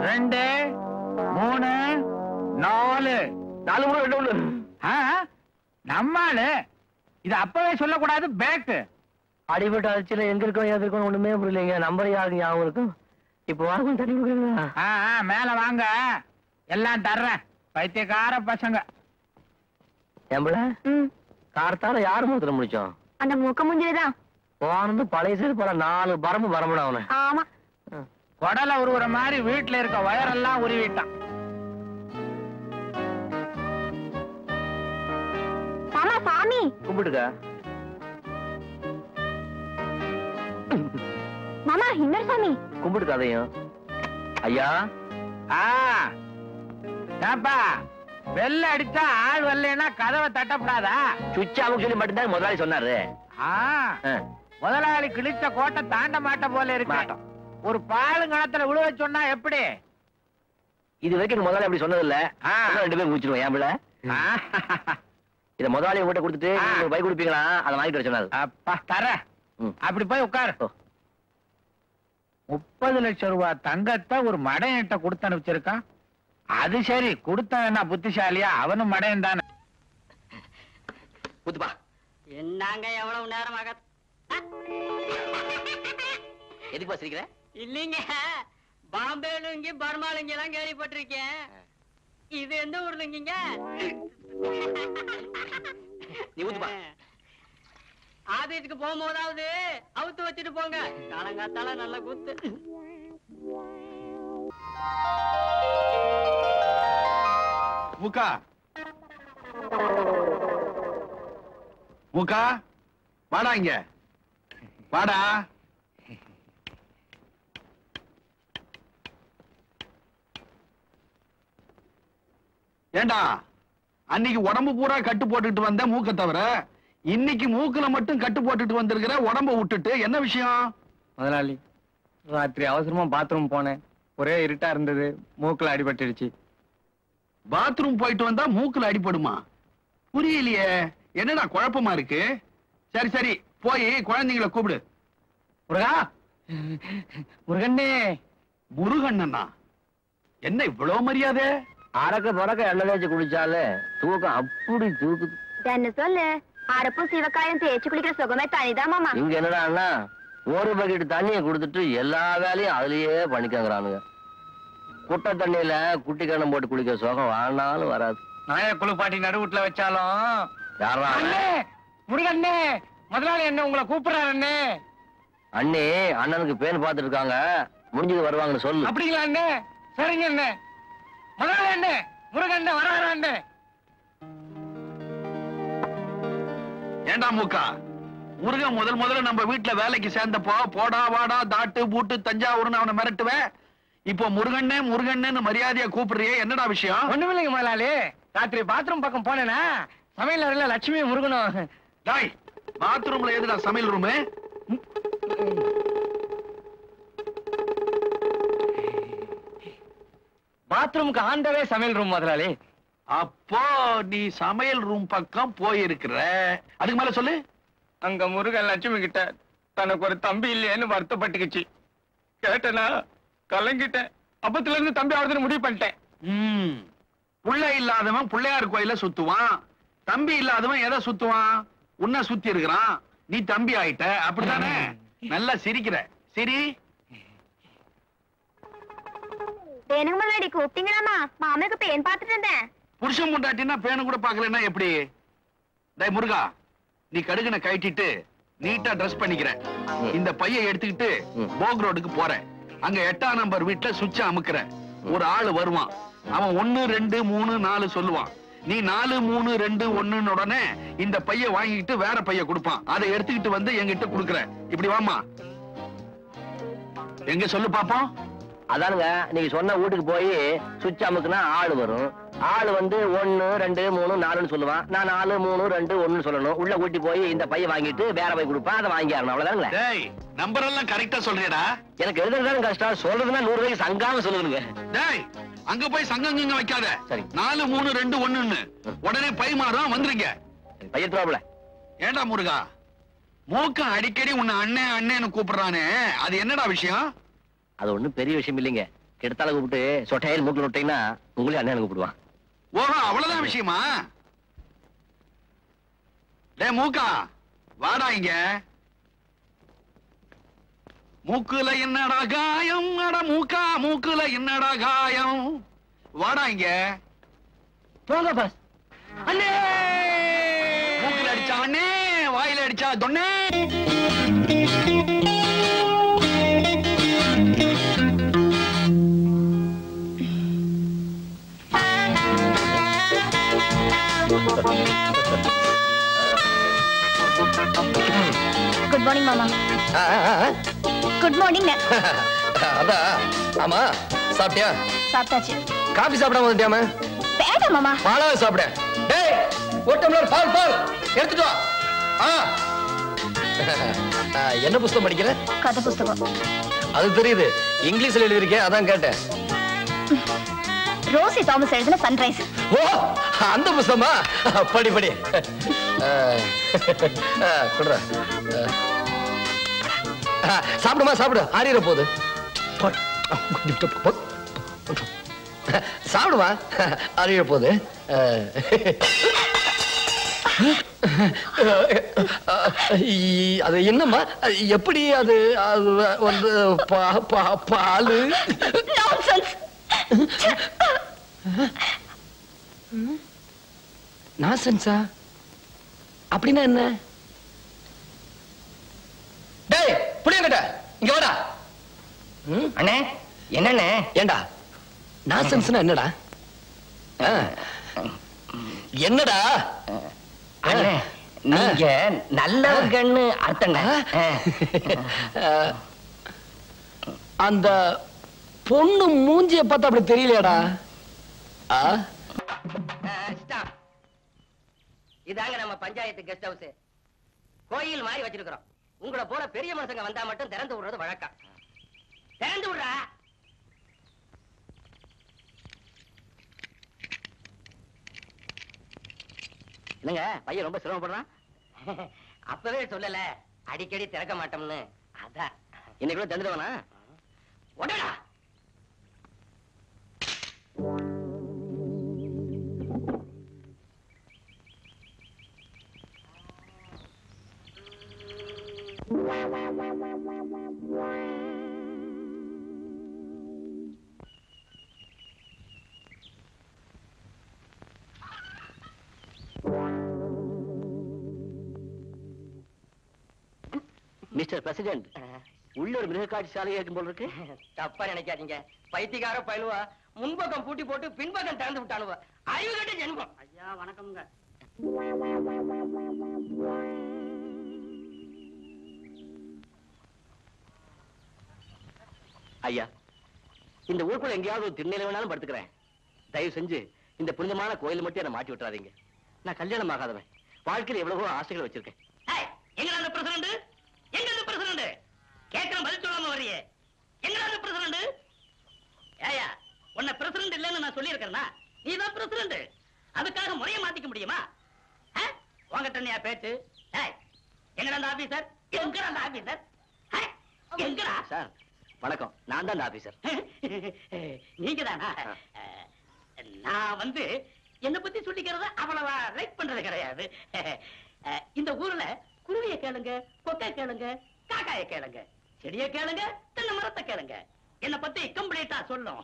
2 3 4 4 நம்மாளு இது அப்பவே சொல்லக்கூடாது. பேக்கு அடிபட்ட அடிச்சுல எங்க இருக்கோம் எது இருக்கோம் ஒண்ணுமே புரியலைங்க. நம்பர் யாருக்கு ஞாபகம் இருக்கும்? இப்ப வாங்க தண்ணி கொடுக்குறீங்களா? மேல வாங்க, எல்லாம் தர்றேன். பைத்தியக்கார பசங்க. ஏம்பல கார்த்தால யாரு மாத்திரம் முடிச்சோம்? அந்த முக்க முஞ்சிதான் போனது பழைய சரி போல 4 பரம்பு பரம்புடா அவனை. ஆமா. கொடலை உருவுற மாதிரி வீட்டுல இருக்க வயரெல்லாம் உருவிட்டான். மாமா சாமி கும்பிட்டுக்க. மாமா இன்னொரு சாமி கும்பிட்டுக்க. அதையும் ஐயா. ஏப்பா, வெள்ள அடிச்சா ஆள் வரலன்னா கதவை தட்டப்படாதா? சுவிட்ச் அமுக்கு சொல்லி மட்டும்தான் முதலாளி சொன்னாரு. முதலாளி கிழிச்ச கோட்டை தாண்ட மாட்ட போல இருக்கு. ஒரு பாலுங்கணத்துல விழு சொன்னா எப்படி? இது வரைக்கும் முதலாளி அப்படி சொன்னது இல்ல. 2 பேரும் முடிச்சிருவோம். ஏன் பிள்ளை இத முதலாளி உங்ககிட்ட கொடுத்துட்டு பை கொடுப்பீங்களா? அதை வாங்கிட்டு வர சொன்னாரு. அப்பா தர. அப்படி போய் உட்காரு. 30 லட்சம் ரூபாய் தங்கத்தை ஒரு மடையன்ட்ட கொடுத்து அனுப்பிச்சிருக்கான். அது சரி, கொடுத்தவன் என்ன புத்திசாலியா? அவனும் மடையன் தானே. குத்துப்பா. என்னங்க எவ்வளவு நேரமாக? எதுக்கு சிரிக்கிற? இல்லீங்க, பாம்பேலுங்க பர்மாலுங்க எல்லாம் கேள்விப்பட்டிருக்கேன். இது எந்த ஊர்லங்க? நீ ஊத்துப்பா. ஆபீஸ்க்கு போகும்போதாவது அவுத்து வச்சுட்டு போங்க. காலங்காத்தால நல்ல கூத்து. மூக்கா, மூக்கா, வாடா இங்க, வாடா. ஏண்டா, அன்னைக்கு உடம்பு பூரா கட்டு போட்டுட்டு வந்த மூக்க தவிர இன்னைக்கு மூக்குல மட்டும் கட்டு போட்டுட்டு வந்திருக்கிற, உடம்ப விட்டுட்டு என்ன விஷயம்? முதலாளி, ராத்திரி அவசரமா பாத்ரூம் போனேன். ஒரே இருட்டா இருந்தது, மூக்குல அடிபட்டுடுச்சு. பாத்ரூம் போயிட்டு வந்தா மூக்குல அடிபடுமா? புரியலையே, என்னடா குழப்பமா இருக்கு? சரி சரி, போய் குழந்தைங்களை கூப்பிடு. முருகா, முருகண்ணே. முருகண்ணா? என்ன இவ்வளவு மரியாதை? அறக்க பறக்க எண்ணெய் தேய்ச்சி குளிச்சாலே தூக்கம் அப்படி தூக்குது. என்ன சொல்லு, அரப்பும் சிவக்காயும் தேய்ச்சி குளிக்கிற சுகமே தனிதான் மாமா. இங்க என்னடா ஒரு பக்கெட் தண்ணியை கொடுத்துட்டு எல்லா வேலையும் அதுலயே பண்ணிக்கங்கிறானுங்க. குட்டை தண்ணியில குட்டி கண்ணம் போட்டு குளிக்கிற சுகம் வாழ்னாலும் வராது. நாய குளிப்பாட்டி நடுவுட்ல வச்சாலும் யாரா? முருகண்ணே, முதலாளி என்ன உங்களை கூப்பிடுறாரு அண்ணே. அண்ணே, அண்ணனுக்கு பேன் பார்த்துட்டு இருக்காங்க, முடிஞ்சது வருவாங்கன்னு சொல்லு. அப்படிங்களா அண்ணே? சரிங்க அண்ணே. முதலாளி அண்ணே, முருகண்ணே வராரு அண்ணே. ஏண்டா மூக்கா, முருகன் முதல்ல நம்ம வீட்டுல வேலைக்கு சேர்ந்தப்போ போடா வாடா தாட்டு பூட்டு தஞ்சாவூர்னு அவனை மிரட்டுவேன். இப்போ முருகண்ணே முருகண்ணேன்னு மரியாதையா கூப்பிடுறியே, என்னடா விஷயம்? ஒண்ணுமில்லைங்க முதலாளி, ராத்திரி பாத்ரூம் பக்கம் போனேனா சமையல் அறையில லட்சுமி முருகனும். டாய், பாத்ரூம்ல எதுடா சமையல் ரூமு? பாத்ரூமுக்கு ஆண்டவே சமையல் ரூம் முதலாளி. அப்போ நீ சமையல் ரூம் பக்கம் போயிருக்கிற, அதுக்கு மேல சொல்லு. அங்க முருகன் லட்சுமி கிட்ட தனக்கு ஒரு தம்பி இல்லையேன்னு வருத்தப்பட்டுக்குச்சு. கேட்டனா கலங்கிட்டேன். அப்பத்துல இருந்து தம்பி ஆகுதுன்னு முடிவு பண்ணிட்டேன். புள்ள இல்லாதவன் பிள்ளையார் கோயில சுத்துவான், தம்பி இல்லாதவன் எதை சுத்துவான்? உன்னை சுத்தி இருக்கிறான், நீ தம்பி ஆயிட்ட, அப்படித்தானே? நல்லா சிரிக்கிற, சரி. எனக்கு முன்னாடி கூப்பிட்டீங்களாமா? மாமனுக்கு பேன் பார்த்துட்டு இருந்தேன். புருஷன் முண்டாட்டினா பேனு கூட பாக்கலன்னா எப்படி? டேய் முருகா, நீ கடுகனை கட்டிட்டு நீட்டா ட்ரெஸ் பண்ணிக்கிற, இந்த பையை எடுத்துக்கிட்டு போக் ரோடுக்கு போற. அங்க 8ஆம் நம்பர் வீட்டுல சுவிட்ச அமுக்குற. ஒரு ஆளு வருவான், அவன் 1 2 3 4 சொல்லுவான். நீ 4 3 2 1 உடனே இந்த பைய வாங்கிட்டு வேற பைய கொடுப்பான். அதை எடுத்துக்கிட்டு வந்து எங்கிட்ட குடுக்குற. இப்படி வாமா, எங்க சொல்லு பாப்போம். அதானுங்க, நீங்க சொன்ன வீட்டுக்கு போய் சுவிட்ச் அமுக்குனா ஆளு வரும். ஆளு வந்து 1 2 3 4ன்னு சொல்லுவான். நான் 4 3 2 1 சொல்லணும். உள்ள கூட்டி போய் இந்த பைய வாங்கிட்டு வேற பை கொடுப்பான், அதை வாங்கிடணும். அவ்வளவுதானுங்களே. டேய், நம்பர் எல்லாம் கரெக்டா சொல்றியடா? எனக்கு எழுதுறதுதான் கஷ்டம், சொல்றதுன்னா 100 ரூபாய்க்கு சங்காம சொல்லுங்க. டேய், அங்க போய் சங்கங்க வைக்காத. சரி. 4 3 2 1ன்னு உடனே பை மாறும், வந்துருங்க. பையன் ப்ராப்ளம். ஏண்டா முருகா, மூக்க அடிக்கடி உன்னை அண்ணே அண்ணேன்னு கூப்பிடுறானே, அது என்னடா விஷயம்? அது ஒண்ணும் பெரிய விஷயம் இல்லைங்க. கெடுத்தால கூப்பிட்டு சொட்டையில் மூக்கில் விட்டீங்கன்னா உங்களே அண்ணன் கூப்பிடுவான். ஓஹோ, அவ்வளவுதான் விஷயமா? டேய் மூக்கா, வாடா இங்க. மூக்குல என்னடா காயம்? அட மூக்கா, மூக்குல என்னடா காயம்? வாடா இங்க. போங்க பாஸ். அண்ணே, மூக்குல அடிச்சா அண்ணே, வாயில அடிச்சா தொண்ணே. குட் மார்னிங் மாமா. Good morning. அதான். ஆமா, சாப்பிட்டியா? சாப்பிட்டாச்சு. காபி சாப்பிடாம வந்துட்டியாம? வேண்டாம் மாமா. பாலாவை சாப்பிட. டேய், ஒரு டம்ளர் பால் பால் எடுத்துட்டு வா. என்ன புத்தகம் படிக்கிற? கதை புத்தகம். அது தெரியுது, இங்கிலீஷ்ல எழுதிருக்கேன், அதான் கேட்டேன். ரோசி தாமஸ் எழுதின சன்ரைஸ். ஓ, அந்த புத்தகமா? படி படி. குடுற. சாப்பிடுமா, சாப்பிடு, ஆறிற போகுது. சாப்பிடுமா, ஆறிற போகுது. அது என்னம்மா, எப்படி அது வந்து பாலு? நாசன்ஸா? அப்படின்னா என்ன? டேய் புளியங்கட்ட, இங்க வாடா. அண்ணே, என்னண்ணே? ஏண்டா நாசன்ஸ்னா என்னடா? என்னடா? அண்ணே, நீங்க நல்லவர்கன்னு அர்த்தங்க. அந்த பொண்ணு மூஞ்சிய பார்த்தா அப்படி தெரியலையாடா? இதாங்க நம்ம பஞ்சாயத்து கெஸ்ட் ஹவுஸ். கோயில் மாதிரி வச்சிருக்கிறோம். உங்களை போல பெரிய மனுஷங்க வந்தா மட்டும் திறந்து விடுறது வழக்கம். திறந்து விடுறா. என்னங்க பையன் ரொம்ப சிரமப்படுறான்? அப்பவே சொல்லல அடிக்கடி திறக்க மாட்டோம்னு. அதான் இன்னைக்கு கூட தந்துடுவானா? உடனே மிஸ்டர் பிரசிடென்ட், உள்ளூர் மிருக காட்சி சாலை இருக்கும் போல இருக்கு. தப்பா நினைக்காதீங்க. பைத்தியக்கார பயிலுவா முன்பக்கம் பூட்டி போட்டு பின்பக்கம் திறந்து விட்டானுவா. அறிவு கட்ட ஜென்மம். ஐயா வணக்கம்ங்க. ஐயா, இந்த ஊருக்குள்ள எங்கேயாவது ஒரு திண்ணையில வேணாலும் படுத்துக்கிறேன். தயவு செஞ்சு இந்த புனிதமான கோயில் மட்டும் என்ன மாட்டி விட்டுறாதீங்க. நான் கல்யாணம் ஆகாதவன். வாழ்க்கையில் எவ்வளவோ ஆசைகள் வச்சிருக்கேன். எங்க அந்த பிரசிடண்ட்? எங்க அந்த பிரசிடண்ட்? கேட்கற பதில் சொல்லாம வர்றியே. எங்க அந்த பிரசிடண்ட்? ஏயா, உன்னை பிரசிடண்ட் இல்லன்னு நான் சொல்லி இருக்கேன்னா நீ தான் பிரசிடண்ட். அதுக்காக முறைய மாத்திக்க முடியுமா? உங்ககிட்ட நீ பேச்சு? எங்க அந்த ஆபீசர்? எங்க அந்த ஆபீசர்? எங்கடா? சார் வணக்கம், நான் தான் ஆபீசர். நீங்க தானா? நான் வந்து என்ன பத்தி சொல்லிக்கிறத அவ்வளவா லைக் பண்றது கிடையாது. இந்த ஊர்ல குருவிய கேளுங்க, கொக்கை கேளுங்க, காக்காய கேளுங்க, செடிய கேளுங்க, தென்னை மரத்தை கேளுங்க. என்ன பத்தி கம்ப்ளீட்டா சொல்லும்.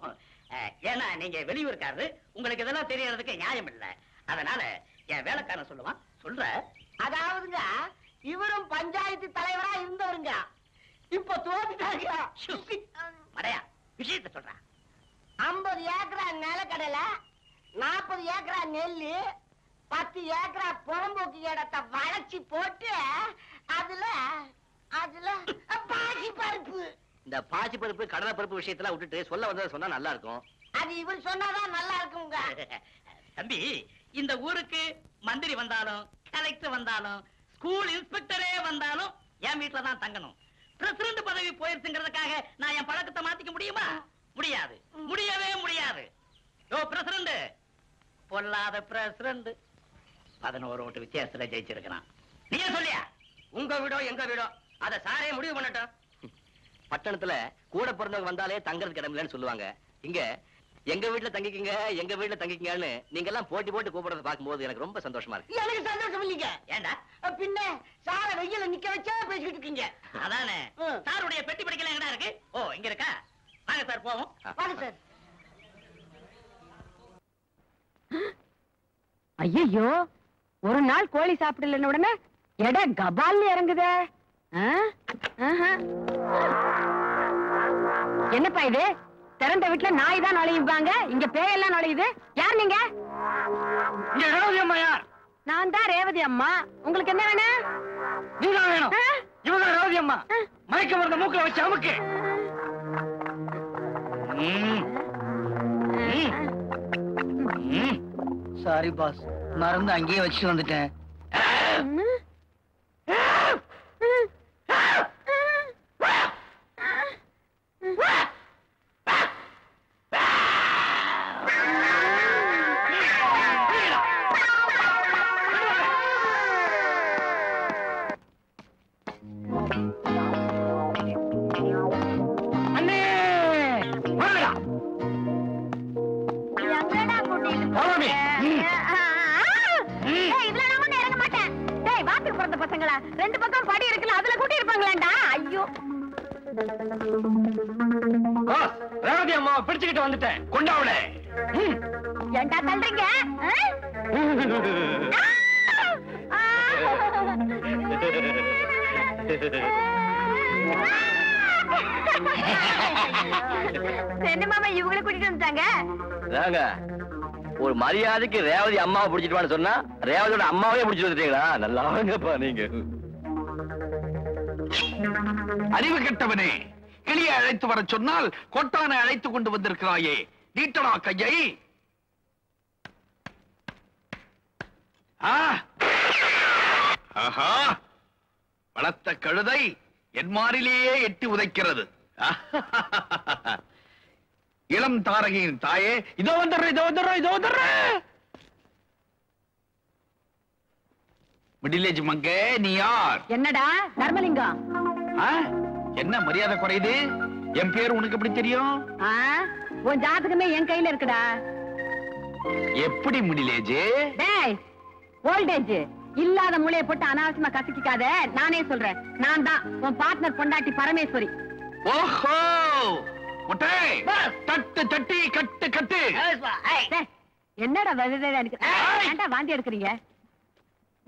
ஏன்னா நீங்க வெளியூருக்காரு, உங்களுக்கு இதெல்லாம் தெரியறதுக்கு நியாயம் இல்ல. அதனால என் வேலைக்காரன் சொல்லுவான். சொல்ற அதாவதுங்க இவரும் பஞ்சாயத்து தலைவரா இருந்தவருங்க. இப்ப தோத்துட்டாங்க. மடையா விஷயத்த சொல்றான். 50 ஏக்கரா நிலக்கடலை, 40 ஏக்கரா நெல்லு, 10 ஏக்கரா புறம்போக்கு இடத்தை வளைச்சி போட்டு அதுல பாசி பருப்பு. இந்த பாசி பருப்பு கடலை பருப்பு விஷயத்தெல்லாம் விட்டுட்டு சொல்ல வந்ததை சொன்னா நல்லா இருக்கும். அது இவர் சொன்னாதான் நல்லா இருக்குங்க. தம்பி, இந்த ஊருக்கு மந்திரி வந்தாலும், கலெக்டர் வந்தாலும், ஸ்கூல் இன்ஸ்பெக்டரே வந்தாலும் என் வீட்டுல தான் தங்கணும். பிரசிடண்ட் பதவி போயிருச்சுங்கிறதுக்காக நான் என் பழக்கத்தை மாத்திக்க முடியுமா? முடியாது, முடியவே முடியாது. ஓ பிரசிடண்ட், பொல்லாத பிரசிடண்ட் 11 ஓட்டு வித்தியாசத்துல ஜெயிச்சிருக்கிறான். நீயே சொல்லியா? உங்க வீடோ எங்க வீடோ அத சாரே முடிவு பண்ணட்டும். பட்டணத்துல கூட பிறந்தவங்க வந்தாலே தங்கறதுக்கு இடம் இல்லைன்னு சொல்லுவாங்க. இங்க எங்க வீட்டுல தங்கிக்கங்க, எங்க வீட்டுல தங்கிக்கங்கன்னு நீங்க எல்லாம் போட்டி போட்டு கூப்பிடுறத பார்க்கும்போது எனக்கு ரொம்ப சந்தோஷமா இருக்கு. எனக்கு சந்தோஷம் இல்லைங்க. ஏண்டா? பின்ன சார வெயில நிக்க வச்சா பேசிக்கிட்டு இருக்கீங்க. அதானே. சாருடைய பெட்டி படிக்கல எங்கடா இருக்கு? ஓ இங்க இருக்கா? வாங்க சார் போவோம். வாங்க சார். ஐயோ, ஒரு நாள் கோழி சாப்பிடலன்னு உடனே எடை கபால்னு இறங்குதே. என்னப்பா இது? திறந்த வீட்டுல நாய் தான் நுழையுப்பாங்க, இங்க பேயெல்லாம் நுழையுது. யார் நீங்க? ரேவதி அம்மா யார்? நான் தான் ரேவதி அம்மா. உங்களுக்கு என்ன வேணும்? நீதான் வேணும். இவங்க ரேவதி அம்மா. மயக்க மருந்த மூக்குல வச்சு அமுக்கு. சாரி பாஸ், மருந்து அங்கேயே வச்சு வந்துட்டேன். ரெண்டு பக்கம் படி இருக்குல்ல, அதுல கூட்டி இருப்பாங்களாண்டா. ஐயோ, ரேவதி அம்மா பிடிச்சுக்கிட்டு வந்துட்டேன். கொண்டாவல ஏண்டா தள்ளுறீங்க? என்ன மாமா இவங்களை கூட்டிட்டு வந்துட்டாங்க? ஒரு மரியாதைக்கு ரேவதி அம்மாவை பிடிச்சிட்டு சொன்னா ரேவதியோட அம்மாவே பிடிச்சிட்டு வந்துட்டீங்களா? நல்லாங்கப்பா நீங்க. அறிவு கெட்டவனே, கிளியை அழைத்து வர சொன்னால் கொட்டானை அழைத்து கொண்டு வந்திருக்கிறாயே, நீட்டடா கையை. ஆஹா, வளர்த்த கழுதை என் மாறிலேயே எட்டி உதைக்கிறது. இளம் தாரகையின் தாயே, இதோ வந்துடுறேன். மிடில் ஏஜ் மங்கே, நீ யார்? என்னடா தர்மலிங்கம்? என்ன மரியாதை குறையுது? என் பேர் உனக்கு எப்படி தெரியும்? உன் ஜாதகமே என் கையில இருக்குடா. எப்படி மிடில் ஏஜ்? டேய், ஓல்டேஜ் இல்லாத மூளைய போட்டு அனாவசியமா கசக்கிக்காத. நானே சொல்றேன், நான் தான் உன் பார்ட்னர் பொண்டாட்டி பரமேஸ்வரி. ஓஹோ, முட்டை தட்டு தட்டி கட்டு கட்டு. என்னடா ஏன்டா வாந்தி எடுக்கிறீங்க?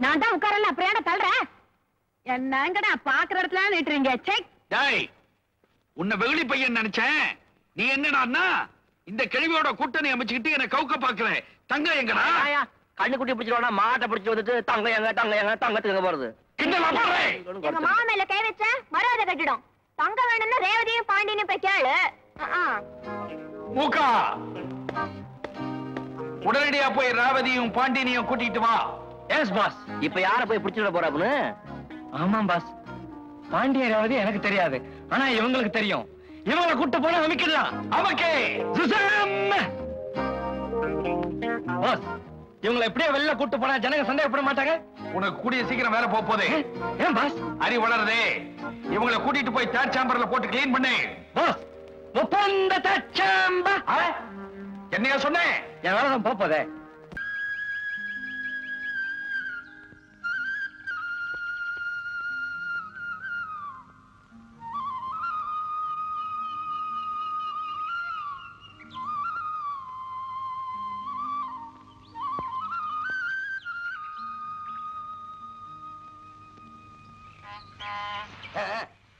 நான் தான் உட்காரல, அப்புறம் ஏன்டா தள்ளுற? என்னங்கடா பாக்குற இடத்துல நிட்டுறீங்க? செக். டேய், உன்னை வெகுளி பையன் நினைச்சேன். நீ என்னடா இந்த கேள்வியோட கூட்டணி அமைச்சுக்கிட்டு என்ன கவுக்க பாக்குற? தங்க எங்கடா? கண்ணுக்குட்டி பிடிச்சிருவானா? மாட்டை பிடிச்சி வந்துட்டு தங்க எங்க தங்கத்துக்கு எங்க போறது? எங்க மாமா மேல கை வச்ச மரியாதை கட்டிடும். தங்க வேணும்னா ரேவதியும் பாண்டியனையும் போய் கேளு. மூக்கா, உடனடியா போய் ரேவதியும் பாண்டியனையும் கூட்டிட்டு வா. Yes boss. இப்ப யார போய் பிடிச்சிட போறாப்புன்னு? ஆமாம் பாஸ், பாண்டிய ரேவதி எனக்கு தெரியாது, ஆனா இவங்களுக்கு தெரியும். இவங்களை கூட்டு போனா அமைக்கலாம். அவக்கே பாஸ், இவங்களை எப்படியே வெளில கூட்டு போனா ஜனங்க சந்தேகப்பட மாட்டாங்க. உனக்கு கூடிய சீக்கிரம் வேலை போதே. ஏன் பாஸ்? அறிவு வளருதே. இவங்களை கூட்டிட்டு போய் தேர்ட் சாம்பர்ல போட்டு கிளீன் பண்ணு. பாஸ், ஒப்பந்த தச்சாம்பா. என்னையா சொன்னேன்? என் வேலை தான் போதே.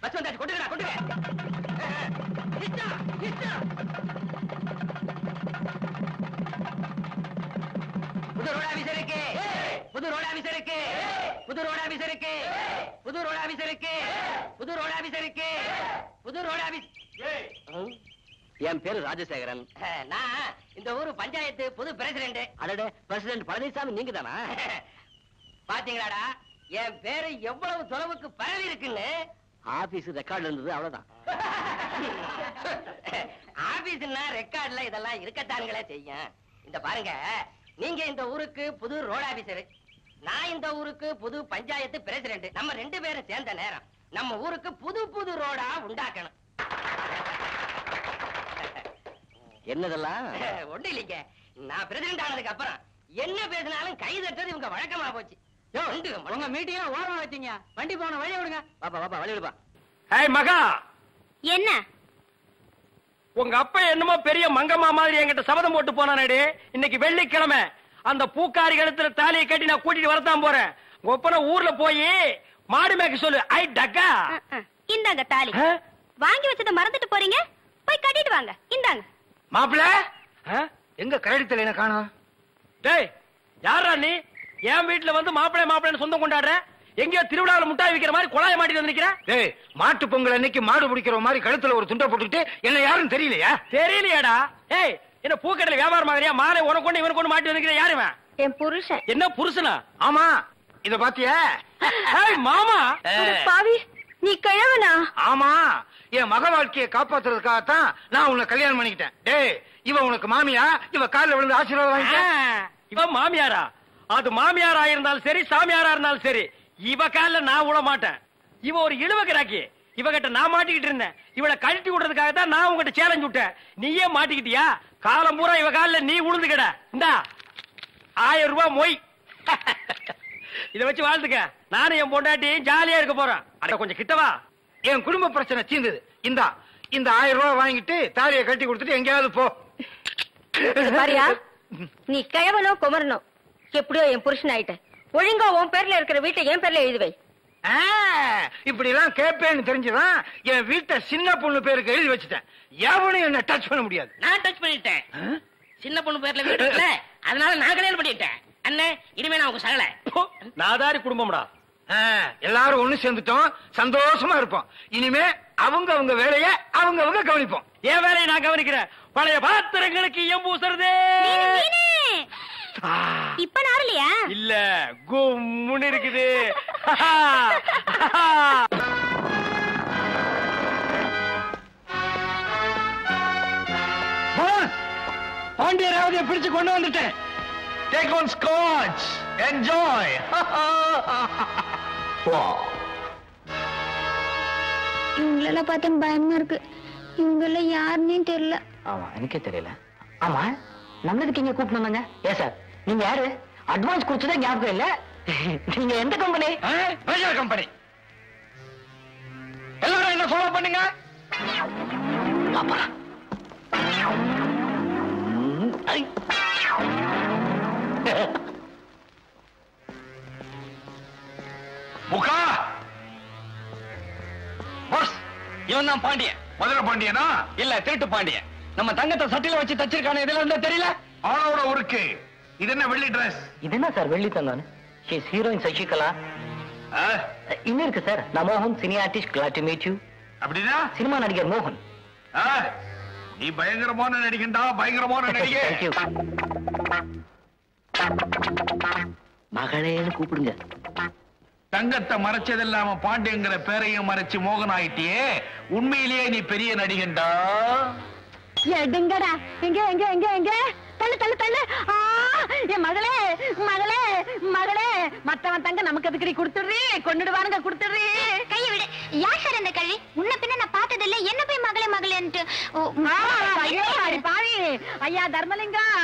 பஸ் வந்தாச்சு, கொண்டுடா கொண்டுங்க. புது ரோட் ஆபீசர் இருக்கு, புது ரோட் ஆபீசர் இருக்கு, புது ரோட் ஆபீசர் இருக்கு, புது ரோட் ஆபீசர் இருக்கு, புது ரோட் ஆபீசர் இருக்கு, புது ரோட் ஆபீஸ். என் பேரு ராஜசேகரன். நான் இந்த ஊரு பஞ்சாயத்து புது பிரசிடென்ட். அடடே, பிரசிடென்ட் பழனிசாமி நீங்க தானா? பாத்தீங்களாடா என் பேரு எவ்வளவு தொலைவுக்கு பரவி இருக்குன்னு. ஆபீஸ் ரெக்கார்ட்ல இருந்தது, அவ்வளவுதான். ஆபீஸ்னா ரெக்கார்ட்ல இதெல்லாம் இருக்கத்தானுங்களே செய்யும். இந்த பாருங்க, நீங்க இந்த ஊருக்கு புது ரோட் ஆபீசர், நான் இந்த ஊருக்கு புது பஞ்சாயத்து பிரசிடென்ட். நம்ம ரெண்டு பேரும் சேர்ந்த நேரம் நம்ம ஊருக்கு புது புது ரோடா உண்டாக்கணும். என்னதெல்லாம்? ஒண்ணு இல்லைங்க, நான் பிரசிடென்ட் ஆனதுக்கு அப்புறம் என்ன பேசினாலும் கை தட்டுறது இவங்க வழக்கமா போச்சு. உங்க மீட்டிங் ஓரமா வச்சீங்க, வண்டி போன வழி விடுங்க. பாப்பா பாப்பா வழி விடுப்பா. ஏய் மகா, என்ன உங்க அப்பா என்னமோ பெரிய மங்கம்மா மாதிரி என்கிட்ட சபதம் போட்டு போனானே. இன்னைக்கு வெள்ளிக்கிழமை, அந்த பூக்காரி கழுத்துல தாலியை கட்டி நான் கூட்டிட்டு வரத்தான் போறேன். உங்க ஒப்பனை ஊர்ல போய் மாடு மேய்க்க சொல்லு. ஐ டக்கா, இந்தாங்க தாலி. வாங்கி வச்சத மறந்துட்டு போறீங்க, போய் கட்டிட்டு வாங்க. இந்தாங்க. மாப்பிள்ள எங்க கரடித்தல என்ன காணோம்? டேய், யாரா நீ? என் வீட்டுல வந்து மாப்பிள்ளை சொந்தம் கொண்டாடுற? எங்கயோ திருவிழாவில் முட்டாய் விக்கிற மாதிரி குழாய மாட்டிட்டு வந்து நிக்கிற. டேய், மாட்டு பொங்கல் அன்னைக்கு மாடு பிடிக்கிற மாதிரி கழுத்துல ஒரு துண்டை போட்டுக்கிட்டு என்ன யாரும் தெரியலையா? தெரியலையாடா. ஏய், என்ன பூக்கடையில வியாபாரம் மாதிரியா? மாலை உனக்கு கொண்டு இவனுக்கு கொண்டு மாட்டி வந்து யாருவன்? என் புருஷன். என்ன புருஷனா? ஆமா, இத பாத்தியா? மாமா பாவி, நீ கிழவனா? ஆமா, என் மக வாழ்க்கையை காப்பாத்துறதுக்காகத்தான் நான் உன்னை கல்யாணம் பண்ணிக்கிட்டேன். டேய், இவ உனக்கு மாமியா? இவ காலில் விழுந்து ஆசீர்வாதம் வாங்கிக்க. இவ மாமியாரா? அது மாமியாரா இருந்தாலும் சரி, சாமியாரா இருந்தாலும் சரி, இவ கால நான் விட மாட்டேன். இவ ஒரு இழுவ கிராக்கி. இவகிட்ட நான் மாட்டிக்கிட்டு இருந்தேன். இவளை கழட்டி விடுறதுக்காக தான் நான் உங்ககிட்ட சேலஞ்ச் விட்டேன். நீயே மாட்டிக்கிட்டியா? காலம் பூரா இவ கால நீ உழுந்துக்கிட. இந்தா 1000 ரூபாய் மொய். இத வச்சு வாழ்ந்துக்க. நானும் என் பொண்டாட்டி ஜாலியா இருக்க போறேன். அட கொஞ்சம் கிட்டவா, என் குடும்ப பிரச்சனை தீர்ந்தது. இந்த 1000 ரூபாய் வாங்கிட்டு தாலியை கட்டி கொடுத்துட்டு எங்கேயாவது போ. பாரியா, நீ கிழவனோ குமரனோ, எப்படியோ என் புருஷன் ஆயிட்ட. ஒழுங்கா உன் பேர்ல இருக்கிற வீட்டை என் பேர்ல எழுதி வை. இப்படி எல்லாம் கேட்பேன்னு தெரிஞ்சுதான் என் வீட்டை சின்ன பொண்ணு பேருக்கு எழுதி வச்சுட்டேன். எவனும் என்ன டச் பண்ண முடியாது. நான் டச் பண்ணிட்டேன். சின்ன பொண்ணு பேர்ல வீடு இருக்குல்ல, அதனால நான் கல்யாணம் பண்ணிட்டேன். அண்ணே, இனிமே நான் உங்க சகல. நாதாரி குடும்பம்டா. எல்லாரும் ஒண்ணு சேர்ந்துட்டோம், சந்தோஷமா இருப்போம். இனிமே அவங்க வேலையை அவங்க கவனிப்போம். என் வேலையை நான் கவனிக்கிறேன். பழைய பாத்திரங்களுக்கு எம்பூசுறதே. இப்ப நாரலையா? இல்ல, கும்முன்னு இருக்குது. பாண்டியராவதியை பிடிச்சு கொண்டு வந்துட்டேன். Take on scotch. Enjoy. இவங்களெல்லாம் பார்த்தா பயமா இருக்கு. இவங்கள யாருன்னே தெரியல. ஆமா எனக்கே தெரியல. ஆமா நம்மளுக்கு இங்க கூப்பிட்டு ஏன் சார் நீங்க யாரு? அட்வான்ஸ் கொடுத்ததே ஞாபகம் இல்ல. நீங்க எந்த கம்பெனி? பிரஜர் கம்பெனி. எல்லாரும் என்ன ஃபாலோ பண்ணுங்க. முகா பாஸ், இவன் தான் பாண்டியன். மதுரை பாண்டியனா? இல்ல, திருட்டு பாண்டியன். நம்ம தங்கத்தை சட்டில வச்சு தச்சிருக்கானே, இதுல இருந்தா தெரியல. ஆளோட ஊருக்கு இது என்ன வெள்ளி டிரஸ்? இது என்ன சார் வெள்ளி தங்கம்? ஹீரோயின் சசிகலா. இன்னும் இருக்கு சார். நான் மோகன், cine artist. glad to meet you. அப்படின்னா சினிமா நடிகர் மோகன். நீ பயங்கரமான நடிகன்டா, பயங்கரமான நடிகை. Thank you. மகளேன்னு கூப்பிடுங்க. தங்கத்தை மறைச்சதில்லாம பாண்டியங்கிற பேரையும் மறைச்சு மோகன் ஆயிட்டியே, உண்மையிலேயே நீ பெரிய நடிகன்டா. எடுங்கடா. எங்க எங்க எங்க எங்க தள்ளு தள்ளு தள்ளு. என் மகளே மகளே மகளே, மத்தவன் தங்க நமக்கு எதுக்கடி கொடுத்துடுறீ? கொண்டுடுவானுங்க, கொடுத்துடுறீ. கையை விடு. யார் சார் இந்த கழி? முன்ன பின்ன நான் பார்த்தது இல்ல. என்ன போய் மகளே மகளேன்ட்டு. ஐயோ அடி பாவி. ஐயா தர்மலிங்கம்,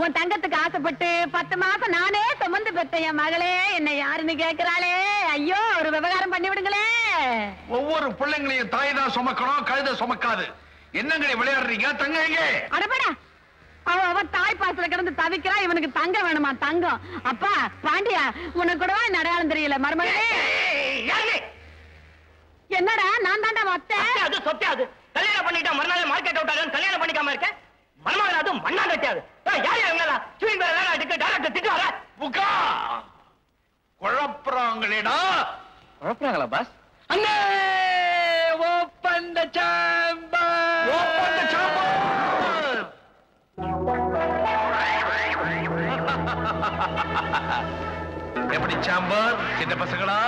உன் தங்கத்துக்கு ஆசைப்பட்டு 10 மாசம் நானே சுமந்து பெற்ற என் மகளே என்ன யாருன்னு கேக்குறாளே. ஐயோ ஒரு விவகாரம் பண்ணி விடுங்களே. ஒவ்வொரு பிள்ளைங்களையும் தாய் தான் சுமக்கணும், கழுத சுமக்காது. என்னங்களை விளையாடுறீங்க? தங்க எங்க? அடப்படா, அவ தாய் பாசத்துல கிடந்து தவிக்கிறா. இவனுக்கு தங்க வேணுமா? தங்கம். அப்பா பாண்டியா, உனக்கு கூடவா இந்த அடையாளம் தெரியல? மருமகளே என்னடா? நான் தாண்டா மொத்த அது சொத்தாது. கல்யாணம் பண்ணிட்டா மறுநாள் மார்க்கெட் அவுட் ஆகும். கல்யாணம் பண்ணிக்காம இருக்க மருமகன் அது மண்ணா கட்டாது. யார் யாருங்களா சூயின் பேர் வேலை எடுக்க டைரக்டர் திட்டுவாரா? முகா குழப்பறாங்களேடா. குழப்பறாங்களா பாஸ்? அண்ணே ஓபன் தி சேம்பர். ஓபன் தி சேம்பர். எப்படி சேம்பர் சின்ன பசங்களா?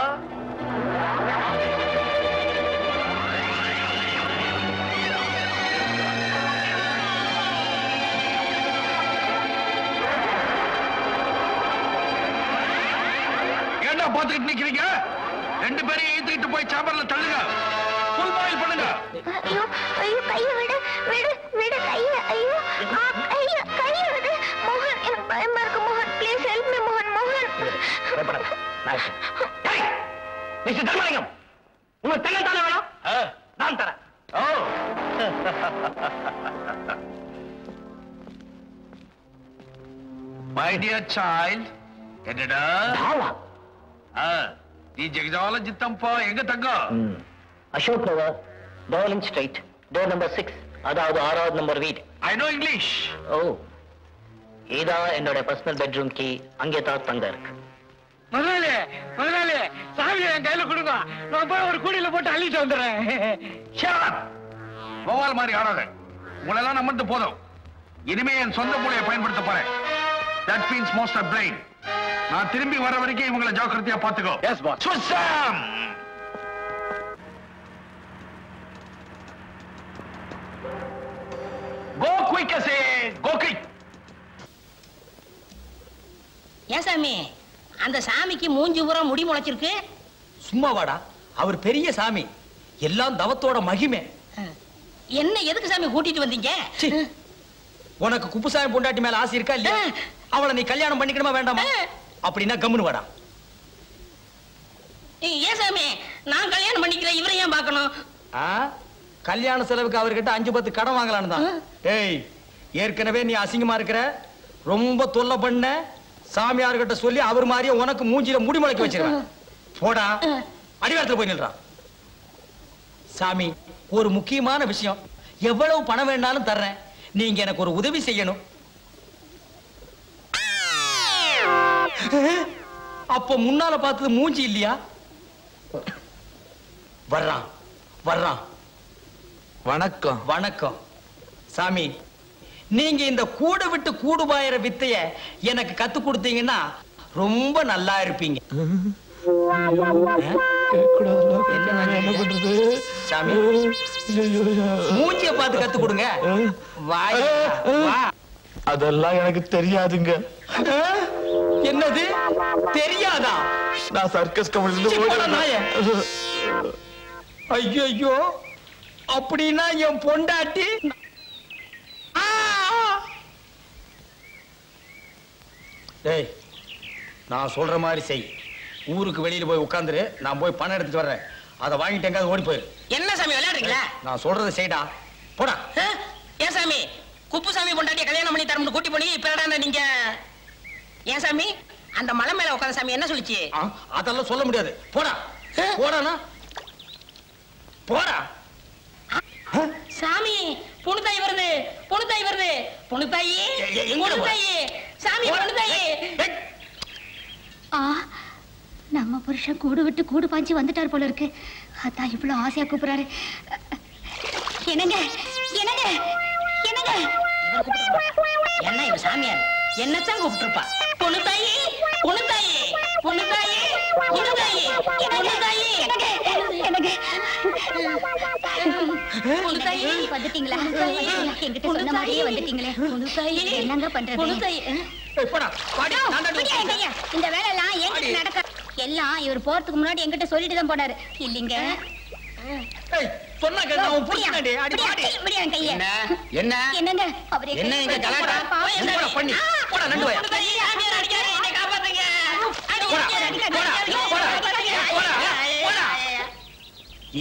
ஏண்டா பாத்துக்கிட்டு நிக்கிறீங்க? 2 பேரையும் ஏத்திட்டு போய் சேம்பர்ல தள்ளுங்க. ஃபுல் பாயில் பண்ணுங்க. ஐயோ ஐயோ, கையை விடு விடு விடு கையை. ஐயோ ஐயோ, கையை விடு மோகன். எனக்கு பயமா இருக்கு மோகன். ப்ளீஸ் ஹெல்ப் மீ மோகன். மோகன் மிஸ்டர் தர்மலிங்கம், உங்க தங்கம் தானே வேணும்? நான் தரேன். My dear child, என்னடா? நீ ஜெகஜால ஜித்தம்பா எங்க தங்கம்? Ashok Nagar, darling street, door number 6, அதாவது 6வது நம்பர் வீடு. I know English. ஓ, இதான் என்னோட பர்சனல் பெட்ரூம் கீ. அங்கே தான் தங்க இருக்கு. முதலாளி முதலாளி, சாவியை என் கையில கொடுங்க. நான் போய் ஒரு கூடையில போட்டு அள்ளிட்டு வந்துடுறேன். கோவால் மாதிரி ஆடாத. உங்களெல்லாம் நம்மட்டு போதும். இனிமே என் சொந்த மூளையை பயன்படுத்த போறேன். That means master brain. நான் திரும்பி வர வரைக்கும் இவங்களை ஜாக்கிரதையா பாத்துக்கோ. Yes boss. சுசம். Go quick, I say. Go quick. ஏன் சாமி, அந்த சாமிக்கு மூஞ்சி பூரா முடி முளைச்சிருக்கு? சும்மா வாடா, அவர் பெரிய சாமி. எல்லாம் தவத்தோட மகிமை. என்ன எதுக்கு சாமி கூட்டிட்டு வந்தீங்க? உனக்கு குப்புசாமி பொண்டாட்டி மேல ஆசை இருக்கா இல்லையா? அவளை நீ கல்யாணம் பண்ணிக்கணுமா வேண்டாமா? அப்படின்னா கம்முனு வாடா. ஏன் சாமி, நான் கல்யாணம் பண்ணிக்கிறேன், இவரை ஏன் பார்க்கணும்? கல்யாண செலவுக்கு அவர்கிட்ட 5-10 கடன் வாங்கலான்னு தான். ஏய், ஏற்கனவே நீ அசிங்கமா இருக்கிற, ரொம்ப தொல்லை பண்ண. சாமியார்கிட்ட சொல்லி அவர் மாதிரியே உனக்கு மூஞ்சில முடி முளைக்க வச்சிருவேன். போடா, அடிவாரத்துல போய் நில்றான். சாமி, ஒரு முக்கியமான விஷயம். எவ்வளவு பணம் வேணாலும் தர்றேன். நீங்க எனக்கு ஒரு உதவி செய்யணும். அப்ப முன்னால பார்த்தது மூஞ்சி இல்லையா? வர்றான் வர்றான். வணக்கம். வணக்கம் சாமி. நீங்க இந்த கூடு விட்டு கூடு பாயிற வித்தைய எனக்கு கத்து கொடுத்தீங்கன்னா ரொம்ப நல்லா இருப்பீங்க. என்ன பண்றது சாமி? மூஞ்சிய பார்த்து கத்து கொடுங்க. அதெல்லாம் எனக்கு தெரியாதுங்க. என்னது தெரியாதா? நான் சர்க்கஸ் கம்பெனில ஐயோ, அப்படின்னா என் பொண்டாட்டி டேய், நான் சொல்ற மாதிரி செய். ஊருக்கு வெளியில போய் உட்கார்ந்துரு, நான் போய் பணம் எடுத்துட்டு வர்றேன். அதை வாங்கிட்டு எங்காவது ஓடி போயிரு. என்ன சாமி விளையாடுறீங்களா? நான் சொல்றதை செய்டா. போடா. ஏன் சாமி குப்புசாமி பொண்டாட்டிய கல்யாணம் பண்ணி தரமுன்னு கூட்டி போனி இப்ப என்னடா நீங்க? ஏன் சாமி அந்த மலை மேல உட்கார்ந்த சாமி என்ன சொல்லுச்சு? அதெல்லாம் சொல்ல முடியாது. போடா போடானா போடா. சாமி புணுத்தாய் வருது, புணுத்தாய் வருது, புணுத்தாயி புணுத்தாயி சாமி புணுத்தாயி. நம்ம புருஷன் கூடு விட்டு கூடு பாஞ்சி வந்துட்டார் போல இருக்கு. அதான் இவ்வளவு ஆசையா கூப்பிடுறாரு. என்னங்க என்னங்க என்னங்க? என்ன இவ சாமியார் என்னத்தான் கூப்பிட்டுருப்பா? பொண்ணுத்தாயி பொண்ணுத்தாயி பொண்ணுத்தாயி பொண்ணுத்தாயி பொண்ணுத்தாயி பொண்ணுத்தாயி வந்துட்டீங்களா? என்கிட்ட சொன்ன மாதிரியே வந்துட்டீங்களே. பொண்ணுத்தாயி என்னங்க பண்றது? பொண்ணுத்தாயி இந்த வேலை எல்லாம் என்கிட்ட நடக்க எல்லாம் இவர் போறதுக்கு முன்னாடி என்கிட்ட சொல்லிட்டு தான் போனாரு. இல்லீங்க என்னங்க அவரே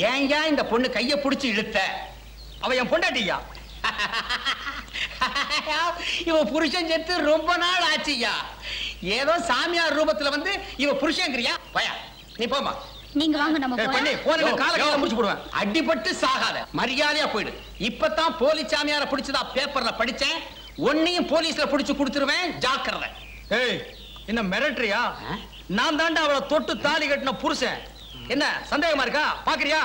ஏங்க இந்த பொண்ணு கைய புடிச்சு இழுத்த? அவ என் பொண்டாட்டியா? இவ புருஷன் செத்து ரொம்ப நாள் ஆச்சுயா. ஏதோ சாமியார் ரூபத்துல வந்து இவ புருஷன்ங்கிறியா? பயா நீ போமா. நீங்க வாங்க நம்ம பண்ணி போன கால முடிச்சு போடுவேன். அடிபட்டு சாகாத, மரியாதையா போயிடு. இப்பதான் போலீஸ் சாமியார பிடிச்சதா பேப்பர்ல படிச்சேன். ஒன்னையும் போலீஸ்ல பிடிச்சு கொடுத்துருவேன், ஜாக்கிரதை. ஏய் என்ன மிரட்டுறியா? நான் தாண்டா அவளை தொட்டு தாலி கட்டின புருஷன். என்ன சந்தேகமா இருக்கா? பாக்குறியா?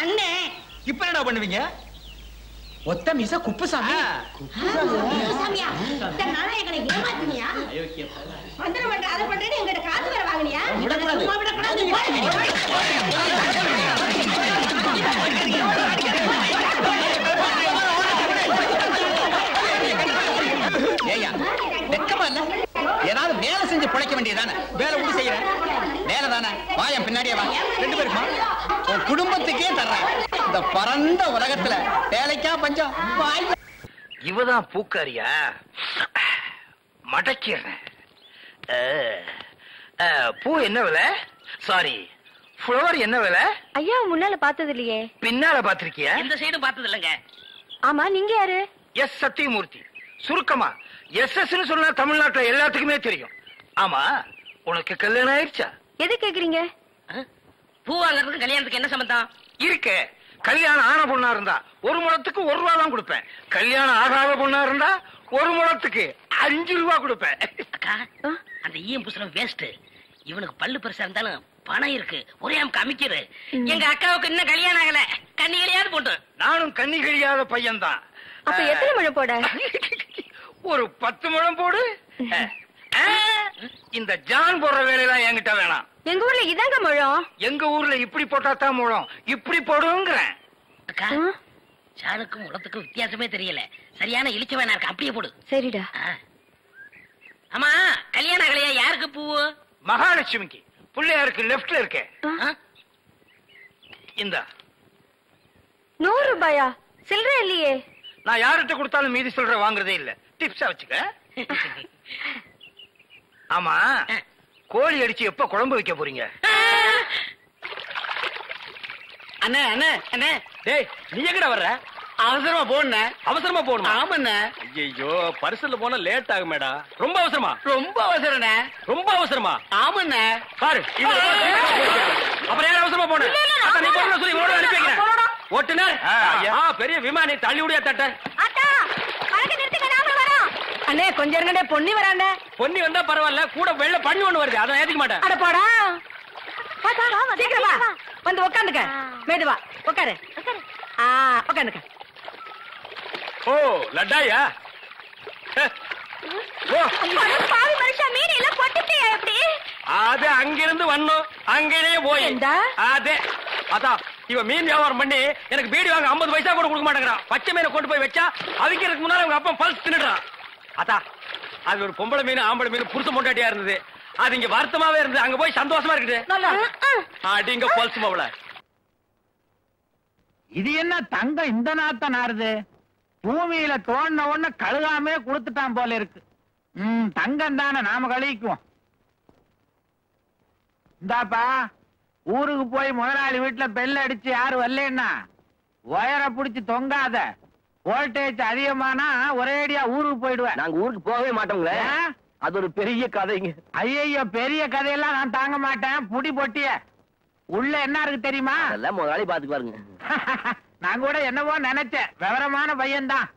அண்ணே இப்ப என்ன பண்ணுவீங்க? ஒத்த மீச குப்புசாமி. சாமியா இந்த நாளையனை ஏமாத்தினியா? மந்திரம் பண்ற அத பண்றேன்னு எங்கட காசு வேற வாங்குனியா? சும்மா விட கூடாது. ஏய்யா வெக்கமா இல்ல? ஏதாவது வேலை செஞ்சு பிழைக்க வேண்டியதானே? வேலை உண்டு செய்யறேன் வேலை தானே. வாயா பின்னாடியே வா. ரெண்டு பேருமா உன் குடும்பத்துக்கே தர்றேன். இந்த பரந்த உலகத்துல வேலைக்கா பஞ்சம்? இவதான் பூக்காரியா? மடக்கிறேன். பூ என்ன விலை? சாரி, ஃப்ளவர் என்ன விலை? ஐயா முன்னால பார்த்தது இல்லையே. பின்னால பாத்திருக்கியா? இந்த சைடும் பார்த்தது இல்லங்க. ஆமா நீங்க யாரு? எஸ் சத்தியமூர்த்தி. சுருக்கமா எஸ் சொன்னா தமிழ்நாட்டுல எல்லாத்துக்குமே தெரியும். ஆமா உனக்கு கல்யாணம் ஆயிடுச்சா? எது கேக்குறீங்க? பூ வாங்குறதுக்கு கல்யாணத்துக்கு என்ன சம்பந்தம் இருக்கு? கல்யாணம் ஆன பொண்ணா இருந்தா 1 முழத்துக்கு 1 ரூபா தான் கொடுப்பேன். கல்யாணம் ஆகாத பொண்ணா இருந்தா 1 முழத்துக்கு 5 ரூபா கொடுப்பேன். அக்கா அந்த ஈயம் புசுரம் வேஸ்ட். இவனுக்கு பல்லு பெருசா இருந்தாலும் பணம் இருக்கு. ஒரே அம்க்கு அமைக்கிறது. எங்க அக்காவுக்கு இன்னும் கல்யாணம் ஆகல. கண்ணிகளையாவது போட்டு. நானும் கண்ணி கழியாத பையன் தான். அப்ப எத்தனை முழம் போட? ஒரு 10 முழம் போடு. இந்த ஜான் போடுற வேலையெல்லாம் என்கிட்ட வேணாம். எங்க ஊர்ல இதாங்க முழம். எங்க ஊர்ல இப்படி போட்டா தான் முழம். இப்படி போடுங்கிறேன். அக்கா ஜானுக்கும் முழத்துக்கும் வித்தியாசமே தெரியல. சரியான இழிச்ச வேணா இருக்கு. அப்படியே போடு. சரிடா. ஆமா கல்யாண கலையா யாருக்கு பூ? மகாலட்சுமிக்கு. பிள்ளையாருக்கு லெப்ட்ல இருக்க. இந்த 100 ரூபாயா? சில்லற இல்லையே. நான் யார்கிட்ட கொடுத்தாலும் மீதி சில்லற வாங்குறதே இல்ல. டிப்ஸா வச்சுக்க. ஆமா கோழி அடிச்சு எப்ப குழம்பு வைக்க போறீங்க? அண்ணே அண்ணே அண்ணே. டேய் நீ எங்கடா வர்ற? அவசரமா போன. அவசரமா போகணும். ஆமாண்ணே. ஐயோ பரிசல்ல போனா லேட் ஆகும் மேடா. ரொம்ப அவசரமா? ரொம்ப அவசரண்ணே. ரொம்ப அவசரமா? ஆமாண்ணே. பாரு அப்புறம் யாரும் அவசரமா போன? நீ போன சொல்லி ஓட அனுப்பிக்கிறேன். ஓட்டுனர் பெரிய விமானி தள்ளி விடியா தட்ட. அண்ணே கொஞ்சம் இருங்கடே, பொன்னி வராண்ட. பொன்னி வந்தா பரவாயில்ல, கூட வெள்ள பண்ணி ஒண்ணு வருது, அதை ஏத்திக்க மாட்டேன். அட போடா, சீக்கிரம் வா, வந்து உட்காந்துக்க. மேதுவா உட்காரு. உட்காந்துக்க. ஓ லட்டாயா? பாவி மனுஷா, மீன் எல்லாம் போட்டுட்டியா? எப்படி அது அங்கிருந்து வரணும், அங்கேயே போய் அதே அதான் இவன் மீன் வியாபாரம் பண்ணி எனக்கு பீடி வாங்க 50 பைசா கூட கொடுக்க மாட்டேங்கிறான். பச்சை மீனை கொண்டு போய் வச்சா அவிக்கிறதுக்கு முன்னால அவங்க அப்பா பல்ஸ் தின்னுடுறான். அதான் அது ஒரு பொம்பளை மீன் ஆம்பளை மீன் புருஷ மொண்டாட்டியா இருந்தது. அது இங்க வருத்தமாவே இருந்தது. அங்க போய் சந்தோஷமா இருக்குது. அடிங்க பல்ஸ் மவள. இது என்ன தங்கம் இந்த நாத்த நாருது? பூமியில தோண்ட ஒண்ணு கழுகாமே கொடுத்துட்டான் போல இருக்கு. தங்கம் தானே, நாம கழிக்குவோம். இந்தாப்பா, ஊருக்கு போய் முதலாளி வீட்டுல பெல் அடிச்சு யாரு வரலன்னா ஒயரை புடிச்சு தொங்காத. வோல்டேஜ் அதிகமானா ஒரேடியா ஊருக்கு போயிடுவேன். நாங்க ஊருக்கு போகவே மாட்டோங்களே. அது ஒரு பெரிய கதைங்க. ஐயோ, பெரிய கதையெல்லாம் நான் தாங்க மாட்டேன். புடி பொட்டிய உள்ள என்ன இருக்கு தெரியுமா? அதெல்லாம் முதலாளி பாத்துக்குவாருங்க. நான் கூட என்னவோ நினைச்சேன், விவரமான பையன் தான்.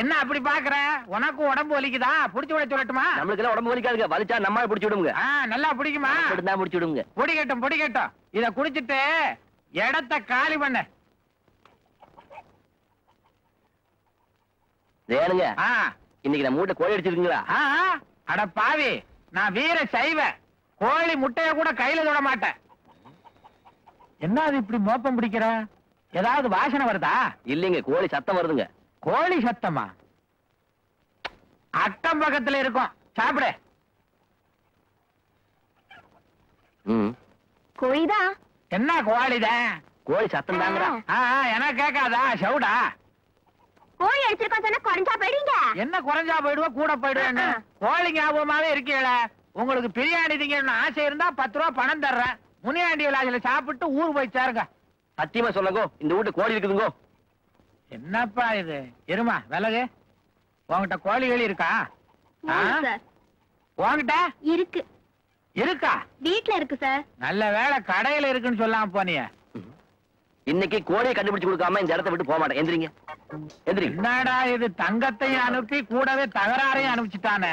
என்ன அப்படி பாக்குற? உனக்கும் உடம்பு வலிக்குதா? புடிச்சு விட சொல்லட்டுமா? நம்மளுக்கு எல்லாம் உடம்பு வலிக்காதுங்க. வலிச்சா நம்மள புடிச்சு விடுங்க. நல்லா பிடிக்குமா? புடிச்சு விடுங்க. பிடிக்கட்டும். இத குடிச்சிட்டு இடத்த காலி பண்ண. ஏனுங்க, இன்னைக்கு நம்ம மூட்டை கோழி அடிச்சிருக்கீங்களா? அட பாவி, நான் வீர சைவ. கோழி முட்டைய கூட கையில தொட மாட்டேன். என்ன அது இப்படி மோப்பம் பிடிக்கிற? ஏதாவது வாசனை வருதா? இல்லைங்க, கோழி சத்தம் வருதுங்க. கோழி சத்தமா? அக்கம் பக்கத்துல இருக்கும், சாப்பிடு. கோழிதான். என்ன கோழிதான்? கோழி சத்தம் தாங்க. எனக்கு கேட்காதா? சவுடா. கோழி அடிச்சிருக்கோம் சொன்னா குறைஞ்சா போயிடுங்க. என்ன குறைஞ்சா போயிடுவோம், கூட போயிடுவேன்னு கோழி ஞாபகமாவே இருக்கீங்கள. உங்களுக்கு பிரியாணி திங்கன்னு ஆசை இருந்தா 10 ரூபா பணம் தர்றேன். முனியாண்டி விழாச்சில சாப்பிட்டு ஊர் போய் சேருங்க. சத்தியமா சொல்லுங்க, இந்த வீட்டு கோழி இருக்குதுங்க. என்னப்பா இது? இருமா விலகு. உங்ககிட்ட கோழிகள் இருக்கா? உங்ககிட்ட இருக்கு. இருக்கா? வீட்டுல இருக்கு சார். நல்ல வேளை கடையில இருக்குன்னு சொல்லாம போனிய. இன்னைக்கு கோழியை கண்டுபிடிச்சு கொடுக்காம இந்த இடத்த விட்டு போக மாட்டேன். எந்திரிங்க. என்னடா இது? தங்கத்தையும் அனுப்பி கூடவே தகராறையும் அனுப்பிச்சுட்டானே.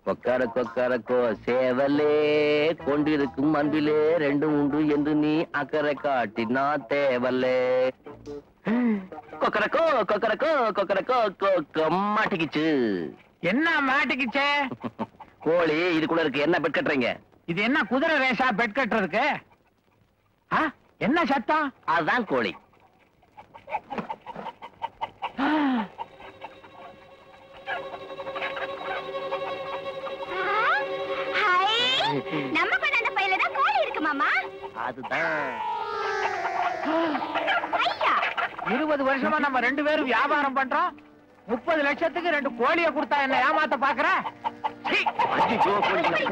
கொக்கரக்கோ சேவலே கொண்டிருக்கும் அன்பிலே 2 உண்டு என்று நீ அக்கறை காட்டினா தேவலே. கொக்கரக்கோ மாட்டிக்கிச்சு. என்ன மாட்டிக்கிச்சே? கோழி இதுக்குள்ள இருக்கு. என்ன பெட் கட்டுறீங்க? இது என்ன குதிரை ரேஷா பெட் கட்டுறதுக்கு? என்ன சத்தம்? அதுதான் கோழி. நம்ம கொண்டாந்த பையில தான் கோழி இருக்கு மாமா. அதுதான். 20 வருஷமா நம்ம 2 பேரும் வியாபாரம் பண்றோம். 30 லட்சத்துக்கு 2 கோழியை கொடுத்தா என்ன ஏமாத்த பாக்குற?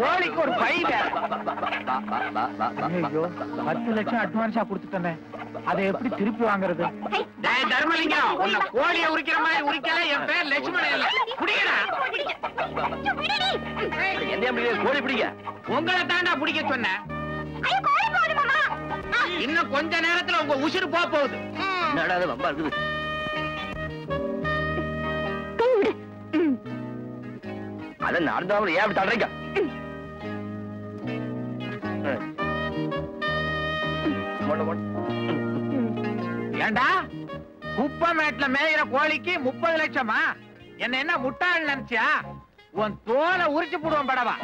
கோழிக்கு ஒரு பை வேற. 10 லட்சம் அட்வான்ஸா கொடுத்துட்டேன். அதை எப்படி திருப்பி வாங்குறது? தர்மலிங்கம், உன்னை கோழியை உரிக்கிற மாதிரி உரிக்கல. என் பேர் லட்சுமணன் இல்ல. குடிக்கடா. கோழி பிடிக்க உங்களை தாண்டா பிடிக்க சொன்னேன். இன்னும் கொஞ்ச நேரத்துல உங்க உசுறு போகுது. ரொம்ப இருக்குது. அத நடந்தவங்க ஏன் தடுறீங்க? ஏண்டா குப்பமேட்ல மேயிற கோழிக்கு 30 லட்சமா? என்ன முட்டாள் நினைச்சியா? உன் தோலை உரிச்சு போடுவோம் படவா.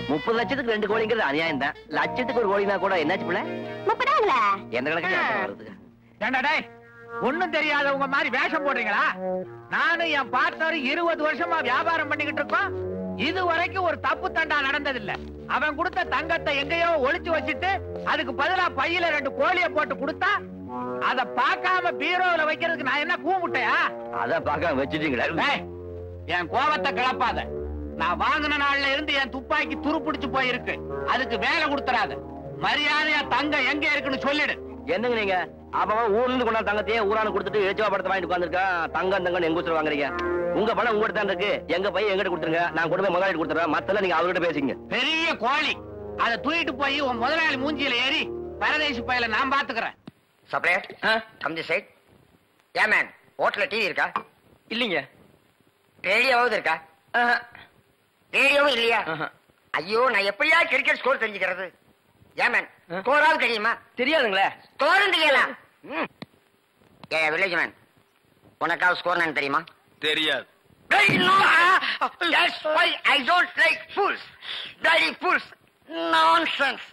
30 லட்சத்துக்கு 2 கோழிங்கிறது அநியாயம் தான். லட்சத்துக்கு ஒரு கோழினா கூட என்னாச்சு பிள்ளை? 30 எந்த கணக்கு வருது? ஏண்டா டேய், ஒண்ணும் தெரியாதவங்க மாதிரி வேஷம் போடுறீங்களா? நானும் என் பார்ட்னர் 20 வருஷமா வியாபாரம் பண்ணிக்கிட்டு இருக்கோம். இது வரைக்கும் ஒரு தப்பு தண்டா நடந்ததில்லை. அவன் கொடுத்த தங்கத்தை எங்கேயோ ஒளிச்சு வச்சுட்டு அதுக்கு பதிலா பையில 2 கோழியை போட்டு கொடுத்தா அத பார்க்காம பீரோல வைக்கிறதுக்கு நான் என்ன கூமுட்டையா? அத பார்க்காம வச்சுட்டீங்களா? என் கோபத்தை கிளப்பாத. நான் வாங்கின நாள்ல இருந்து என் துப்பாக்கி துருப்பிடிச்சு போயிருக்கு. அதுக்கு வேலை கொடுத்துறாத. மரியாதையா தங்கம் எங்க இருக்குன்னு சொல்லிடு. என்னங்க நீங்க அப்ப ஊர்ல இருந்து கொண்டா தங்கத்தையே ஊரானு கொடுத்துட்டு எழுச்சவா படத்தை வாங்கிட்டு உட்காந்துருக்கேன். தங்கம் தங்கம் எங்க ஊர் வாங்குறீங்க? உங்க பணம் உங்ககிட்ட தான் இருக்கு. எங்க பையன் எங்கிட்ட கொடுத்துருங்க. நான் கொண்டு போய் முதலாளி கொடுத்துறேன். மத்தல நீங்க அவர்கிட்ட பேசிங்க. பெரிய கோழி அதை தூக்கிட்டு போய் உன் முதலாளி மூஞ்சியில ஏறி பரதேசி பையில நான் பாத்துக்கிறேன். Supplier cum the side. Yeah man, ஹோட்டல்ல டிவி இருக்கா? இல்லீங்க. ரேடியோவாவது இருக்கா? ரேடியோவும் இல்லையா? ஐயோ, நான் எப்படியா கிரிக்கெட் ஸ்கோர் தெரிஞ்சுக்கிறது? யா மேன், ஸ்கோராவது தெரியுமா? தெரியாதுங்களே. ஸ்கோரும் தெரியல. வில்லேஜ் மேன், உனக்காவது ஸ்கோர் என்னன்னு தெரியுமா? தெரியாது. That's why I don't like fools. Bloody fools. Nonsense.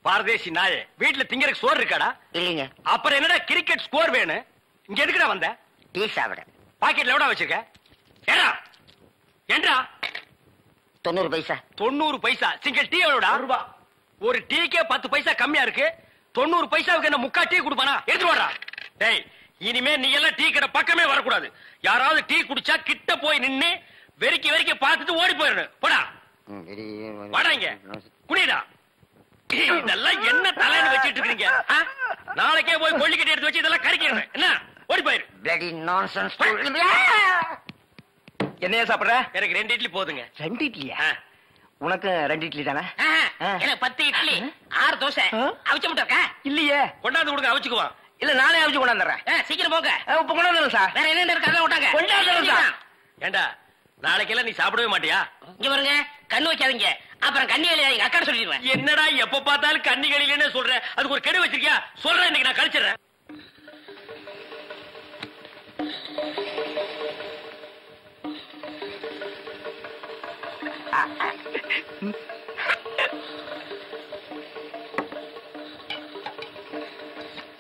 பாரதேசி நாயே, வீட்டுல திங்கறதுக்கு சோறு இருக்காடா? இல்லீங்க. அப்புறம் என்னடா கிரிக்கெட் ஸ்கோர் வேணும்? இங்க எதுக்குடா வந்த? டீ சாப்பிட. பாக்கெட்ல எவ்வளவு வச்சிருக்க? ஏண்டா 90 பைசா. 90 பைசா. Single tea எவ்வளவுடா? ரூபா. ஒரு டீக்கே 10 பைசா கம்மியா இருக்கு. 90 பைசாவுக்கு என்ன முக்கா டீ குடுப்பானா? எடுத்து வாடா. டேய், இனிமே நீ எல்லாம் டீ கடை பக்கமே வரக்கூடாது. யாராவது டீ குடிச்சா கிட்ட போய் நின்னு வெறிக்கி பார்த்துட்டு ஓடி போயிடணும். போடா வாடா, இங்க குனிடா. இதெல்லாம் என்ன தலைன்னு வச்சிட்டு இருக்கீங்க? நாளைக்கே போய் கொள்ளிக்கட்டி எடுத்து வச்சு இதெல்லாம் கறிக்கிறேன். என்ன ஓடி போயிரு. Bloody nonsense. என்னையா சாப்பிடுற? எனக்கு 2 இட்லி போதுங்க. 2 இட்லியா? உனக்கு 2 இட்லி தானே? எனக்கு 10 இட்லி 6 தோசை. அவிச்ச முட்டை இருக்கா? இல்லையே. கொண்டாந்து கொடுங்க, அவிச்சுக்குவான். இல்ல நானே அவிச்சு கொண்டாந்துறேன். சீக்கிரம் போங்க. இப்ப கொண்டாந்துறேன் சார். வேற என்ன இருக்காங்க விட்டாங்க. கொண்டாந்துறேன் சார். ஏண்டா நாளைக்கெல்லாம் நீ சாப்பிடவே மாட்டியா? இங்க பாருங்க, கண்ணு வைக்காதீங்க, அப்புறம் கண்ணி எங்க அக்கா சொல்லிடுவேன். என்னடா எப்ப பார்த்தாலும் கண்ணிகளிலே சொல்ற? அதுக்கு ஒரு கெடு வச்சிருக்கியா? சொல்றேன், இன்னைக்கு நான் கழிச்சிடுறேன்.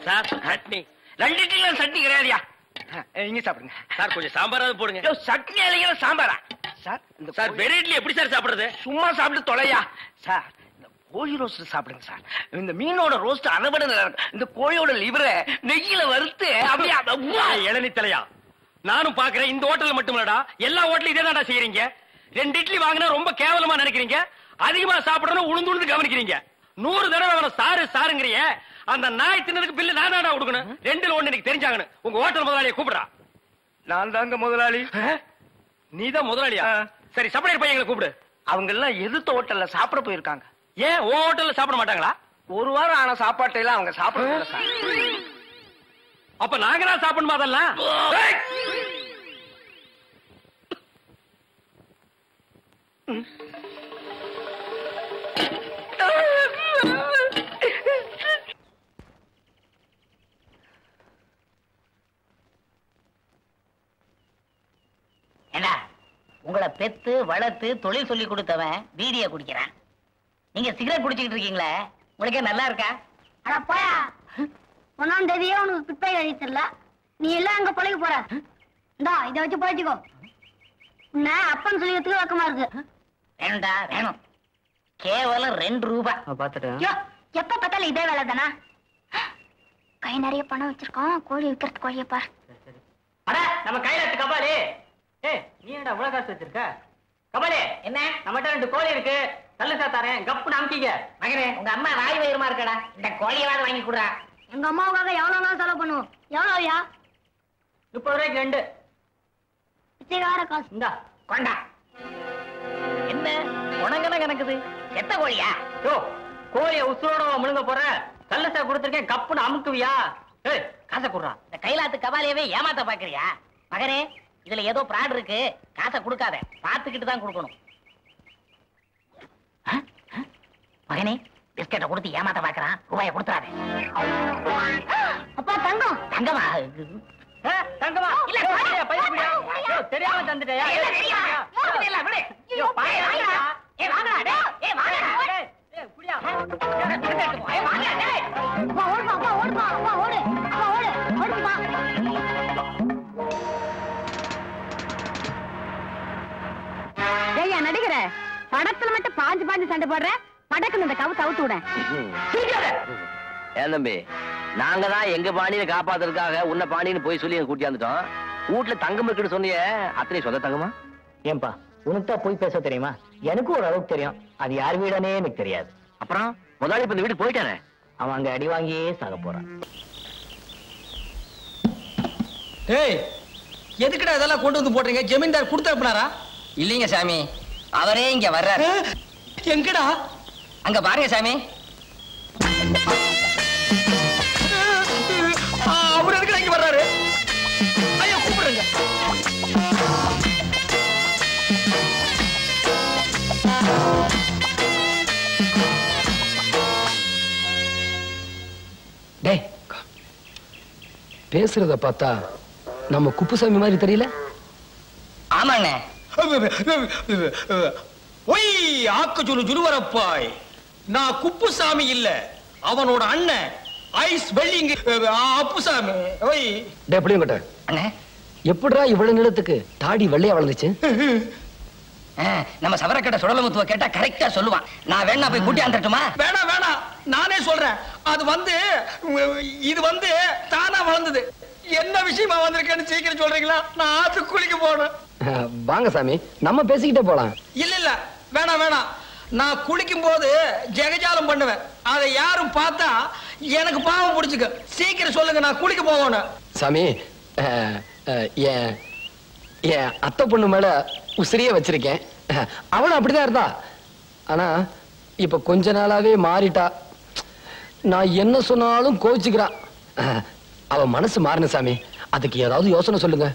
சார் சட்னி. 2 இட்லி சட்னி கிடையாதுயா. இங்க சாப்பிடுங்க சார். கொஞ்சம் சாம்பாராவது போடுங்க. சட்னி அலைக்கிற சாம்பாரா சார்? இந்த சார் வெறும் இட்லி எப்படி சார் சாப்பிடுறது? சும்மா சாப்பிட்டு தொலையா சார். இந்த கோழி ரோஸ்ட் சாப்பிடுங்க சார். இந்த மீனோட ரோஸ்ட் அறுபடை நல்லா இருக்கும். இந்த கோழியோட லிவரை நெய்யில வறுத்து அப்படியே இளநீ தலையா. நானும் பாக்குறேன், இந்த ஹோட்டல்ல மட்டுமில்லடா, எல்லா ஹோட்டலும் இதே தான்டா செய்யறீங்க. 2 இட்லி வாங்கினா ரொம்ப கேவலமா நினைக்கிறீங்க. அதிகமா சாப்பிடணும் உளுந்து கவனிக்கிறீங்க. 100 தடவை அவனை சாருங்கிறிய. அந்த நாய் தின்னதுக்கு பில்லு நான் தான்டா கொடுக்கணும். 2ல 1 எனக்கு தெரிஞ்சாங்கன்னு. உங்க ஹோட்டல் முதலாளியை கூப்பிடுறா. நான் தாங்க முதலாளி. நீதான் முதலாளியா? சரி, சப்ளையர் பையங்களை கூப்பிடு. அவங்க எல்லாம் எதிர்த்த ஹோட்டல்ல சாப்பிட போயிருக்காங்க. ஏன் உன் ஹோட்டல்ல சாப்பிட மாட்டாங்களா? 1 வாரம் ஆன சாப்பாட்டை எல்லாம் அவங்க சாப்பிட சார். அப்ப நாங்க தான் சாப்பிடணுமா அதெல்லாம்? ஏண்டா, உங்களை பெத்து வளர்த்து தொழில் சொல்லி கொடுத்தவன் பீடிய குடிக்கிறான். நீங்க சிகரெட் குடிச்சிட்டு இருக்கீங்களே, உங்களுக்கே நல்லா இருக்கா? அட போயா, 1ஆம் தேதியே உனக்கு பிப்பை எழுதி தெரியல. நீ எல்லாம் அங்க பழகி போற. இந்தா இதை வச்சு பழச்சிக்கோ. உன்னை அப்பன்னு சொல்லிக்கிறதுக்கு வக்கமா இருக்கு. வேணும்டா, வேணும். கேவலம் 2 ரூபாய். பாத்துட்டேன். எப்ப பார்த்தாலும் இதே வேலை தானா? கை நிறைய பணம் வச்சிருக்கோம், கோழி விற்கிறது கோழியை பார். அட, நம்ம கையில இருக்கு கபாலி. நீ என்னடா இவ்வளவு காசு வச்சிருக்க? கபாலி, என்ன நம்மகிட்ட 2 கோழி இருக்கு, தள்ளு சாத்தாரேன், கப்பு நாமிக்கீங்க. மகனே, உங்க அம்மா ராய் வயிறுமா இருக்கடா, இந்த கோழியவாது வாங்கி கொடுறா. எங்க அம்மாவுக்காக எவ்வளவு நாள் செலவு பண்ணுவோம்? எவ்வளவுயா? 30 ரூபாய்க்கு 2. பிச்சைக்கார காசு. இந்தா கொண்டா. என்ன உனங்கன கணக்குது? எத்த கோழியா? கோழிய உசுரோட முழுங்க போற, கல்லசா கொடுத்துருக்கேன், கப்புன்னு அமுக்குவியா? காசை குடுறா. இந்த கைலாத்து கபாலியவே ஏமாத்த பாக்குறியா? மகனே, இதுல ஏதோ பிராட் இருக்கு, காசை கொடுக்காத, பாத்துக்கிட்டு தான் கொடுக்கணும். மகனே, பிஸ்கெட்டை கொடுத்து ஏமாத்த பாக்குறான், ரூபாயை கொடுத்துறாத. அப்பா தங்கம். தங்கமா? தங்கமா? இல்ல தெரியாம தந்துட்டேன். நடிக்கிற படத்துல மட்டும் பாஞ்சு சண்டை போடுற, படக்குன்னு இந்த கவு தவுத்து விட. ஏன் தம்பி, நாங்க தான் எங்க பாணியை காப்பாத்துறதுக்காக உன்ன பாணின்னு போய் சொல்லி கூட்டியாந்துட்டோம். வீட்டுல தங்கம் இருக்குன்னு சொன்னியே, அத்தனை சொந்த தங்கமா? ஏன்பா, உனக்கு தான் போய் பேச தெரியுமா? எனக்கும் ஒரு அளவுக்கு தெரியும். அது யார் வீடானே எனக்கு தெரியாது. அப்புறம் முதலாளி இப்ப இந்த வீட்டுக்கு போயிட்டானே, அவன் அங்க அடி வாங்கியே சாக போறான். ஏய், எதுக்குடா இதெல்லாம் கொண்டு வந்து போடுறீங்க? ஜமீன்தார் கொடுத்து அனுப்புனாரா? இல்லைங்க சாமி, அவரே இங்க வர்றாரு. எங்கடா? அங்க பாருங்க சாமி. அவர் எதுக்கு இங்க வர்றாரு? ஐயா கூப்பிடுங்க. டேய், பேசுறத பார்த்தா நம்ம குப்புசாமி மாதிரி தெரியல. ஆமாண்ணே. ஒய் ஆக்கு ஜுலுவரப்பாய். நான் குப்புசாமி இல்ல, அவனோட அண்ணன் ஐஸ் வெல்லிங் அப்புசாமி. ஒய் டேய் புளியங்கட்ட அண்ணே, எப்படிடா இவ்வளவு நிலத்துக்கு தாடி வெள்ளையா வளர்ந்துச்சு? நம்ம சவரக்கட்ட சுடலமுத்துவ கேட்டா கரெக்டா சொல்லுவான். நான் வேணா போய் கூட்டி வந்துட்டுமா? வேணாம் வேணாம், நானே சொல்றேன். அது இது தானா வளர்ந்தது. என்ன விஷயமா வந்திருக்கேன்னு சீக்கிரம் சொல்றீங்களா? நான் ஆத்து குளிக்க போறேன். வாங்க சாமி, நம்ம பேசிக்கிட்டே போலாம். இல்ல இல்ல வேணாம் வேணாம், நான் குளிக்கும் போது ஜெகஜாலம் பண்ணுவேன். அதை யாரும் பார்த்தா எனக்கு பாவம் பிடிச்சுக்க. சீக்கிரம் சொல்லுங்க, நான் குளிக்க போகணும். சாமி, என் அத்தை பொண்ணு மேல உசிரியே வச்சிருக்கேன். அவளும் அப்படிதான் இருந்தா. ஆனா இப்ப கொஞ்ச நாளாவே மாறிட்டா. நான் என்ன சொன்னாலும் கோவிச்சுக்கிறா. அவ மனசு மாறணும் சாமி. அதுக்கு ஏதாவது யோசனை சொல்லுங்க.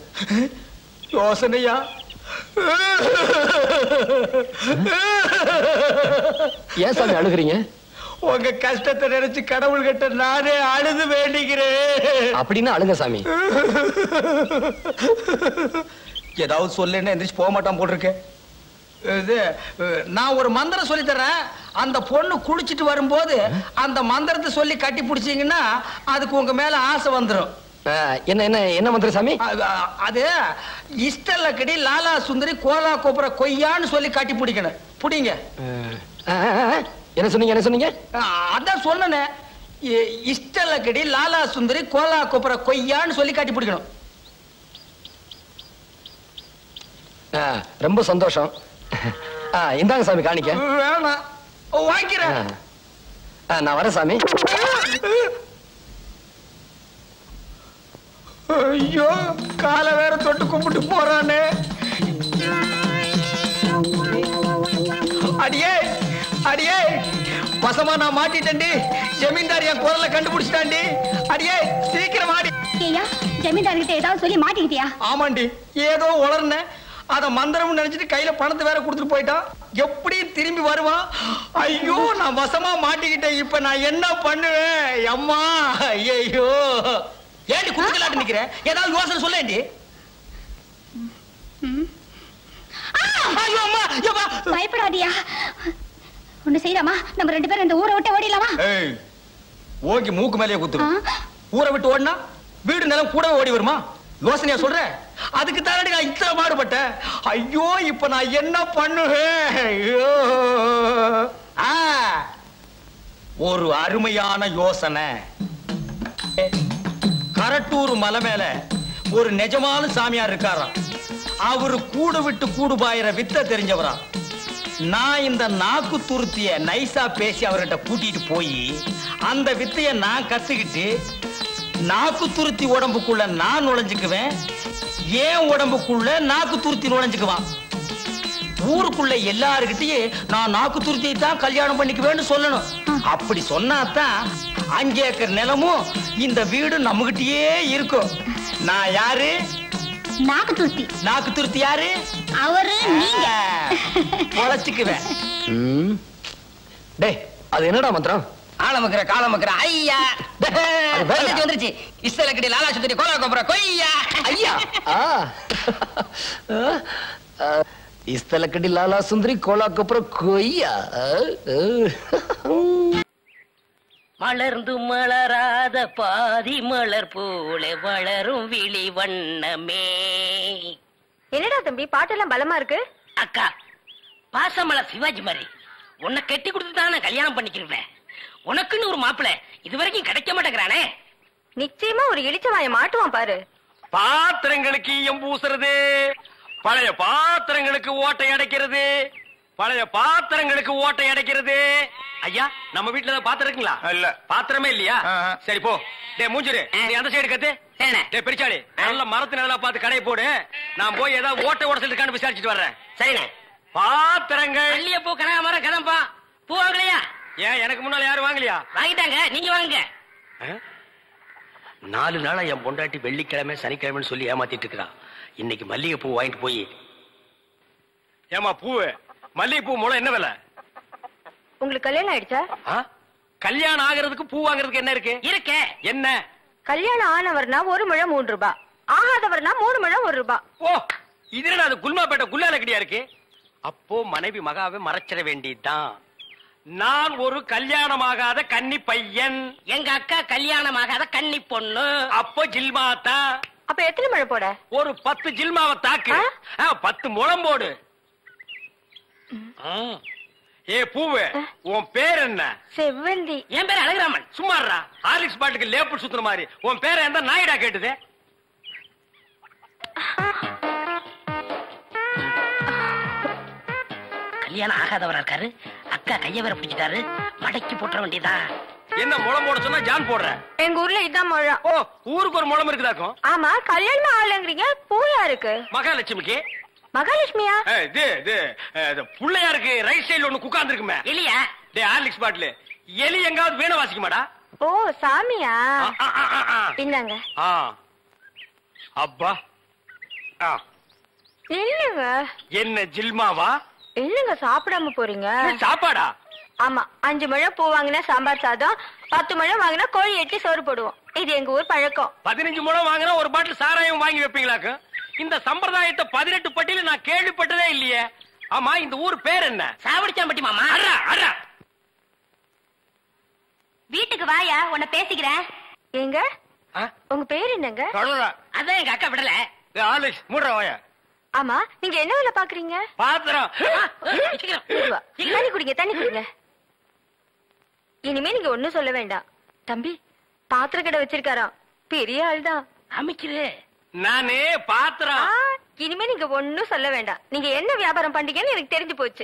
யோசனையா? ஏன் சாமி அழுகுறீங்க? உங்க கஷ்டத்தை நினைச்சு கடவுள் கிட்ட நானே அழுது வேண்டிக்கிறேன். அப்படின்னு அழுங்க சாமி. ஏதாவது சொல்லுன்னு எந்திரிச்சு போக மாட்டான் போட்டிருக்கேன். நான் ஒரு மந்திரம் சொல்லி தரேன். அந்த பொண்ணு குளிச்சுட்டு வரும்போது அந்த மந்திரத்தை சொல்லி கட்டி பிடிச்சீங்கன்னா அதுக்கு உங்க மேல ஆசை வந்துடும். என்ன என்ன என்ன மந்திரம் சாமி? அது இஷ்டலக்கடி லாலா சுந்தரி கோலா கோபுர கொய்யான்னு சொல்லி கட்டி பிடிக்கணும். புடிங்க. என்ன சொன்னீங்க? என்ன சொன்னீங்க? அதான் சொன்னேன். இஷ்டலக்கடி லாலா சுந்தரி கோலா கோபுர கொய்யான்னு சொல்லி கட்டி பிடிக்கணும். ரொம்ப சந்தோஷம். இந்தாங்க சாமி காணிக்க. வேணாம், வாங்கிக்கிறேன். நான் வரேன் சாமி. ஐயோ, காலை வேற தொட்டு கும்பிட்டு போறானே. அடியே அடியே, வசமா நான் மாட்டிட்டேன்டி. ஜமீன்தார் என் குரலை கண்டுபிடிச்சிட்டாண்டி. அடியே சீக்கிரம் ஆடி. ஜமீன்தார் கிட்ட ஏதாவது சொல்லி மாட்டிக்கிட்டியா? ஆமாண்டி, ஏதோ உளர்ன. அத மந்திரம் நினைச்சிட்டு கையில பணத்தை வேற கொடுத்துட்டு போயிட்டான். எப்படி திரும்பி வருவான்? ஐயோ, நான் வசமா மாட்டிக்கிட்டேன். இப்ப நான் என்ன பண்ணுவேன்? அம்மா ஐயோ. ஏண்டி குடுக்கலாட்டு நிக்கிறேன்? ஏதாவது யோசனை சொல்லேண்டி. பயப்படாதியா. ஒண்ணு செய்யலாமா? நம்ம ரெண்டு பேரும் இந்த ஊரை விட்டு ஓடிடலாமா? ஓகே, மூக்கு மேலேயே குத்துரு. ஊரை விட்டு ஓடினா வீடு நிலம் கூடவே ஓடி வருமா? யோசனையா சொல்ற? அதுக்கு தானடி நான் இத்தனை பாடுபட்டேன். ஐயோ, இப்ப நான் என்ன பண்ணுவேன்? ஐயோ, ஒரு அருமையான யோசனை. கரட்டூர் மலை மேல ஒரு நிஜமான சாமியார் இருக்காராம். அவரு கூடு விட்டு கூடு பாயிற வித்த தெரிஞ்சவரா. நான் இந்த நாக்கு துருத்திய நைசா பேசி அவர்கிட்ட கூட்டிட்டு போய் அந்த வித்தைய நான் கத்துக்கிட்டு நாக்கு துருத்தி உடம்புக்குள்ள நான் நுழைஞ்சுக்குவேன். ஏன் உடம்புக்குள்ள நாக்கு துருத்தி நுழைஞ்சுக்குவான். ஊருக்குள்ள எல்லாருக்கிட்டயே நான் நாக்கு துருத்தியை தான் கல்யாணம் பண்ணிக்குவேன்னு சொல்லணும். அப்படி சொன்னாதான் 5 ஏக்கர் நிலமும் இந்த வீடு நம்மகிட்டயே இருக்கும். நான் யாரு? நாக்கு துருத்தி. நாக்கு துருத்தி யாரு? அவரு நீங்க. பொழைச்சுக்குவேன். டேய், அது என்னடா மந்திரம்? ஆலமக்கற காலமக்கற ஐயா வந்துருச்சு. இஸ்தலக்கடி லாலா சுந்தரி கோலா கோபுர கொய்யா. ஐயா, இஸ்தலக்கடி லாலா சுந்தரி கோலா கோபுர கொய்யா. மலர்ந்து மலராத பாதி மலர் போல வளரும் விழி வண்ணமே. என்னடா தம்பி, பாட்டெல்லாம் பலமா இருக்கு. அக்கா, பாசமலர் சிவாஜி மாதிரி உன்னை கட்டி கொடுத்து தான் நான் கல்யாணம் பண்ணிக்கிறேன். உனக்குன்னு ஒரு மாப்பிள்ள இதுவரைக்கும் கிடைக்க மாட்டேங்கிறானே. நிச்சயமா ஒரு இளிச்சவாய மாட்டுவான் பாரு. பாத்திரங்களுக்கு ஈயம் பூசுறது, பழைய பாத்திரங்களுக்கு ஓட்டை அடைக்கிறது, பழைய பாத்திரங்களுக்கு ஓட்டை அடைக்கிறது. ஐயா, நம்ம வீட்டுல பாத்திரம் இருக்குங்களா? இல்ல. பாத்திரமே இல்லையா? சரி போ. டே மூஞ்சிரு, நீ அந்த சைடு கத்து. டே பெரிச்சாளி, நல்ல மரத்து நிழலா பார்த்து கடையை போடு. நான் போய் ஏதாவது ஓட்டை உடசல் இருக்கான்னு விசாரிச்சுட்டு வர்றேன். சரிண்ணே. பாத்திரங்கள் பள்ளிய பூ கனகாமரம் கதம்பா பூ வாங்கலையா? ஏன் எனக்கு முன்னால யாரும் வாங்கலையா? வாங்கிட்டாங்க, நீங்க வாங்குங்க. 4 நாளா என் பொண்டாட்டி வெள்ளிக்கிழமை சனிக்கிழமைன்னு சொல்லி ஏமாத்திட்டு இருக்கிறான். இன்னைக்கு மல்லிகை பூ வாங்கிட்டு போய். ஏமா பூவு, மல்லிகை பூ மூலம் என்ன விலை? உங்களுக்கு கல்யாணம் ஆயிடுச்சா? கல்யாணம் ஆகிறதுக்கு பூ வாங்குறதுக்கு என்ன இருக்கு? இருக்கே. என்ன? கல்யாணம் ஆனவர்னா 1 முழம் 3 ரூபாய், ஆகாதவர்னா 3 முழம் 1 ரூபாய். ஓ இதுல அது குல்மாப்பேட்டை குல்லால கடியா இருக்கு. அப்போ மனைவி மகாவை மறைச்சிட வேண்டியதுதான். நான் ஒரு கல்யாணமாகாத கன்னி பையன், எங்க அக்கா கல்யாணமாகாத கன்னி பொண்ணு. அப்போ ஜில்மாத்தா. அப்ப எத்தனை முழம் போட? ஒரு 10 ஜில்மாவை தாக்கு. 10 முழம் போடு. ஏ பூவே, உன் பேர் என்ன? செவ்வந்தி. என் பேர் அழகுராமன். சும்மாறா, ஹார்லிக்ஸ் பாட்டுக்கு லேபிள் சுத்துற மாதிரி. உன் பேரை எந்த நாயிடா கேட்டுது? கல்யாணம் ஆகாதவரா இருக்காரு, அக்கா கைய வேற பிடிச்சிட்டாரு, மடக்கி போட்டுற வேண்டியதா. என்ன முளம் போட சொன்னா ஜான் போடுற? எங்க ஊர்ல இதான் முழம். ஓ ஊருக்கு ஒரு முளம் இருக்குதாக்கும். ஆமா, கல்யாணம் ஆகலங்கிறீங்க, பூயா இருக்கு. மகாலட்சுமிக்கு. மகாலட்சுமியா? இது புள்ளையாருக்கு ரைட் சைடுல ஒண்ணு குக்காந்து இருக்குமே. எலியா? டேய் ஹார்லிக்ஸ் பாட்டில் எலி எங்காவது வீணை வாசிக்குமாடா? ஓ சாமியா? பின்னாங்க. அப்பா இல்லங்க. என்ன ஜில்மாவா? இல்லங்க, சாப்பிடாம போறீங்க. சாப்பாடா? ஆமா, 5 முழம் பூ வாங்கினா சாம்பார் சாதம், 10 முழம் வாங்கினா கோழி எட்டி சோறு போடுவோம். இது எங்க ஊர் பழக்கம். 15 முழம் வாங்கினா ஒரு பாட்டில் சாராயம் வாங்கி வைப்பீங்களாக்கு? இந்த சம்பிரதாயத்தை 18 பட்டியல நான் கேள்விப்பட்டதே இல்லையே. ஆமா, இந்த ஊர் பேர் என்ன? சாவடிச்சாம்பட்டி மாமா. வீட்டுக்கு வாயா, உன்னை பேசிக்கிறேன். எங்க உங்க பேர் என்னங்க? அதான் எங்க அக்கா விடல. ஆலிக்ஸ் மூடுற வாயா. ஆமா, நீங்க என்ன வேலை பாக்குறீங்க? பாத்திரம். தண்ணி குடிங்க, தண்ணி குடிங்க. இனிமே நீங்க ஒண்ணும் சொல்ல வேண்டாம். தம்பி பாத்திர கடை வச்சிருக்காராம், பெரிய ஆள்தான். அமைக்கிறே நானே பாத்திரம். இனிமே நீங்க ஒண்ணும் சொல்ல வேண்டாம். நீங்க என்ன வியாபாரம் பண்றீங்கன்னு எனக்கு தெரிஞ்சு போச்சு.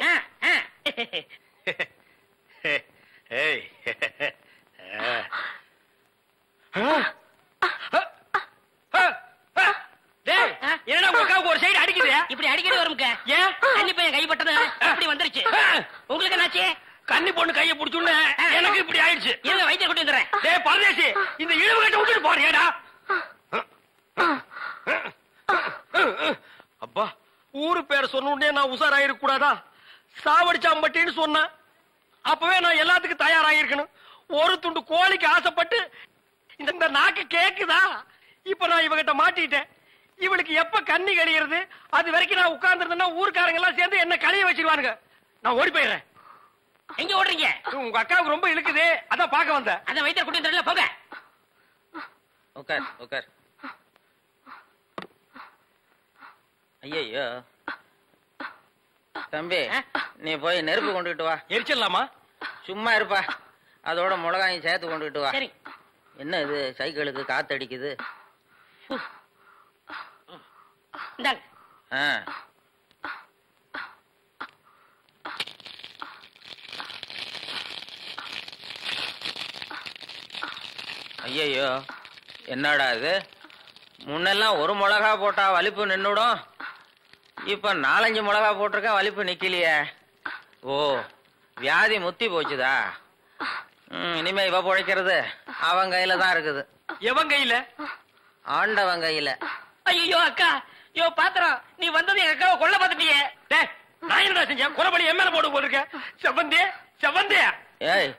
என்னடா உங்க ஒரு சைடு அடிக்குது? இப்படி அடிக்கடி வரும்ங்க. ஏன்? கன்னி பையன் கைப்பட்டது இப்படி வந்துருச்சு. உங்களுக்கு என்னாச்சு? கன்னி பொண்ணு கையை பிடிச்சுன்னு எனக்கு இப்படி ஆயிடுச்சு. இல்ல வைத்தியர் கூட்டி வந்துடுறேன். டேய் பரதேசி, இந்த இழுவு கட்ட விட்டுட்டு போறியேடா. அப்பா, ஊரு பேர் சொன்ன உடனே நான் உசாராயிருக்க கூடாதா? சாவடிச்சாம்பட்டின்னு சொன்னேன். அப்பவே நான் எல்லாத்துக்கும் தயாராகிருக்கணும். ஒரு துண்டு கோழிக்கு ஆசைப்பட்டு இந்த நாக்கு கேக்குதா? இப்ப நான் இவகிட்ட மாட்டிட்டேன். இவளுக்கு எப்ப கண்ணி கழிகிறது அது வரைக்கும் நான் உட்கார்ந்துருந்தேன்னா ஊருக்காரங்க எல்லாம் சேர்ந்து என்ன கழிய வச்சிருவானுங்க. நான் ஓடி போயிடுறேன். எங்க ஓடுறீங்க? உங்க அக்காவுக்கு ரொம்ப இழுக்குது, அதான் பாக்க வந்தேன். அதான் வைத்தியர் கூட்டி வந்துடல, போங்க. உட்கார் உட்கார். ஐயோ தம்பி, நீ போய் நெருப்பு கொண்டுகிட்டு வா. எரிச்சிடலாமா? சும்மா இருப்பா, அதோட மிளகாயும் சேர்த்து கொண்டுகிட்டு வா. சரி. என்ன இது, சைக்கிளுக்கு காத்தடிக்குது? இந்தாங்க. ஐயோ என்னடா இது, முன்னெல்லாம் ஒரு மிளகா போட்டா வலிப்பு நின்னுடும், இப்ப 4-5 மிளகா போட்டிருக்கா வலிப்பு நிக்கலையே. ஓ, வியாதி முத்தி போச்சுதா? இனிமே இவ பொழைக்கிறது அவன் கையில தான் இருக்குது. எவன் கையில? ஆண்டவன் கையில. ஐயோ அக்கா, யோ பாத்திரம், நீ வந்தது எங்க அக்காவை கொல்ல பாத்துட்டியே. நான் என்னடா செஞ்சேன்? குறபடி என் மேல போட்டு போயிருக்க. செவந்தே செவந்தே. ஏய்,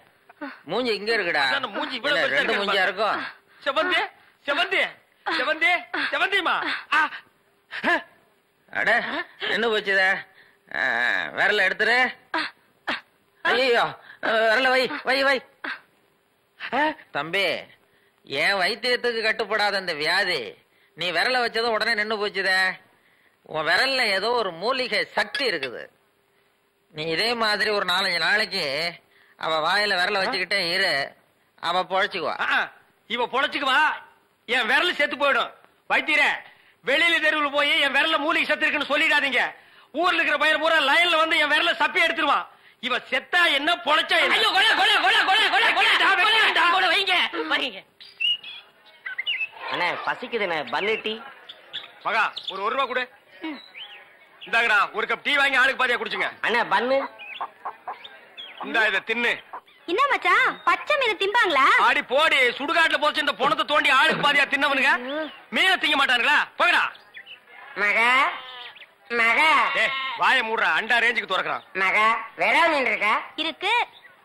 மூஞ்சி இங்க இருக்குடா. மூஞ்சி ரெண்டு மூஞ்சியா இருக்கும். செவந்தே செவந்தே செவந்தே செவந்திமா. அட என்ன போச்சுத? விரல எடுத்துரு. ஐயோ, விரல வை வை வை. தம்பி, என் வைத்தியத்துக்கு கட்டுப்படாத இந்த வியாதி நீ விரல வச்சதும் உடனே நின்னு போச்சுத. உன் விரல்ல ஏதோ ஒரு மூலிகை சக்தி இருக்குது. நீ இதே மாதிரி ஒரு 4-5 நாளைக்கு அவ வாயில விரல வச்சுக்கிட்டே இரு, அவ பொழைச்சுக்குவா. இவ பொழைச்சுக்குவா, என் விரல் செத்து போயிடும். வைத்தியர, வெளியில தெருவில் போய் என் விரல்ல மூலிகை சத்து இருக்குன்னு சொல்லிடாதீங்க. ஊர்ல இருக்கிற பையன் பூரா லைன்ல வந்து என் விரல சப்பி எடுத்துருவான். இவ செத்தா என்ன, பொழைச்சா என்ன? ஐயோ, கொலை கொலை கொலை கொலை கொலை கொலை கொலை வைங்க வைங்க. அண்ணே பசிக்குதுண்ணே, பன்னு டீ. மகா, ஒரு 1 ரூபா கொடு. இந்தாங்கடா, ஒரு கப் டீ வாங்கி ஆளுக்கு பாதியா குடிச்சுங்க. அண்ணே பன்னு. இந்தா இத தின்னு. என்ன மச்சான், பச்சை மீன் திம்பாங்களா? ஆடி போடி, சுடுகாட்டுல போச்சு இந்த பொணத்தை தோண்டி ஆளுக்கு பாதியா தின்னவனுங்க மீனை திங்க மாட்டானுங்களா? போகடா. மகா மகா, வாய மூடுற, அண்டா ரேஞ்சுக்கு துறக்கிறான். மகா, வேற மீன் இருக்கா? இருக்கு.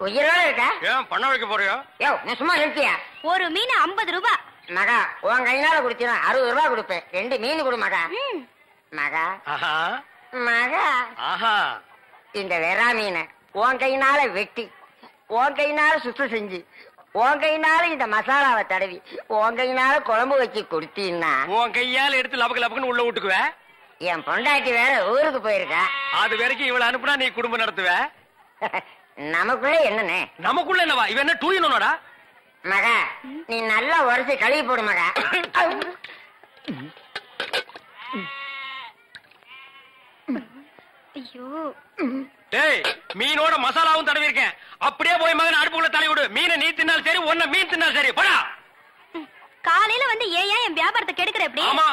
உயிரோட இருக்கா? ஏன் பண்ண வைக்க போறியோ? யோ, நான் சும்மா நிறுத்தியா? ஒரு மீன் 50 ரூபாய். மகா உன் கையினால குடிச்சினா 60 ரூபாய் கொடுப்பேன். 2 மீன் கொடு மகா. மகா மகா இந்த வெறா மீனை உன் கையினால வெட்டி உன் கையினால சுத்தம் செஞ்சு உன் கையினால இந்த மசாலாவை தடவி உன் கையினால குழம்பு வச்சு கொடுத்தீன்னா உன் கையால எடுத்து லபக்கு லபக்குன்னு உள்ள விட்டுக்குவ. என் பொண்டாட்டி வேற ஊருக்கு போயிருக்கா. அது வரைக்கும் இவளை அனுப்புனா நீ குடும்பம் நடத்துவ. நமக்குள்ள என்னன்னு? நமக்குள்ள என்னவா? இவ என்ன டூயினோடா? மகா நீ நல்லா உரைச்சு கழுவி போடு மகா. ஐயோ டேய் மீனோட மசாலாவும் தடவி இருக்கேன். அப்படியே போய் மகன் அடுப்புக்குள்ள தலை விடு. மீனை நீ தின்னாலும் சரி, ஒன்ன மீன் தின்னாலும் சரி. போடா. காலையில வந்து ஏன் என் வியாபாரத்தை கெடுக்கிற எப்படி? ஆமா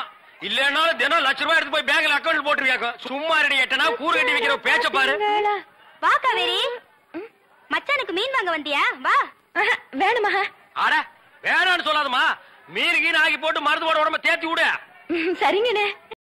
இல்லன்னாலும் தினம் லட்ச ரூபாய் எடுத்து போய் பேங்க்ல அக்கௌண்ட் போட்டுருவியாக்கோ. சும்மா ரெடி எட்டனா கூறு கட்டி வைக்கிற பேச்ச பாரு. வா காவேரி, மச்சானுக்கு மீன் வாங்க வந்தியா? வா. வேணுமா? அட வேணான்னு சொல்லாதமா. மீன் கீன் ஆகி போட்டு மருந்து போட உடம்ப தேத்தி விடு. சரிங்கண்ணே.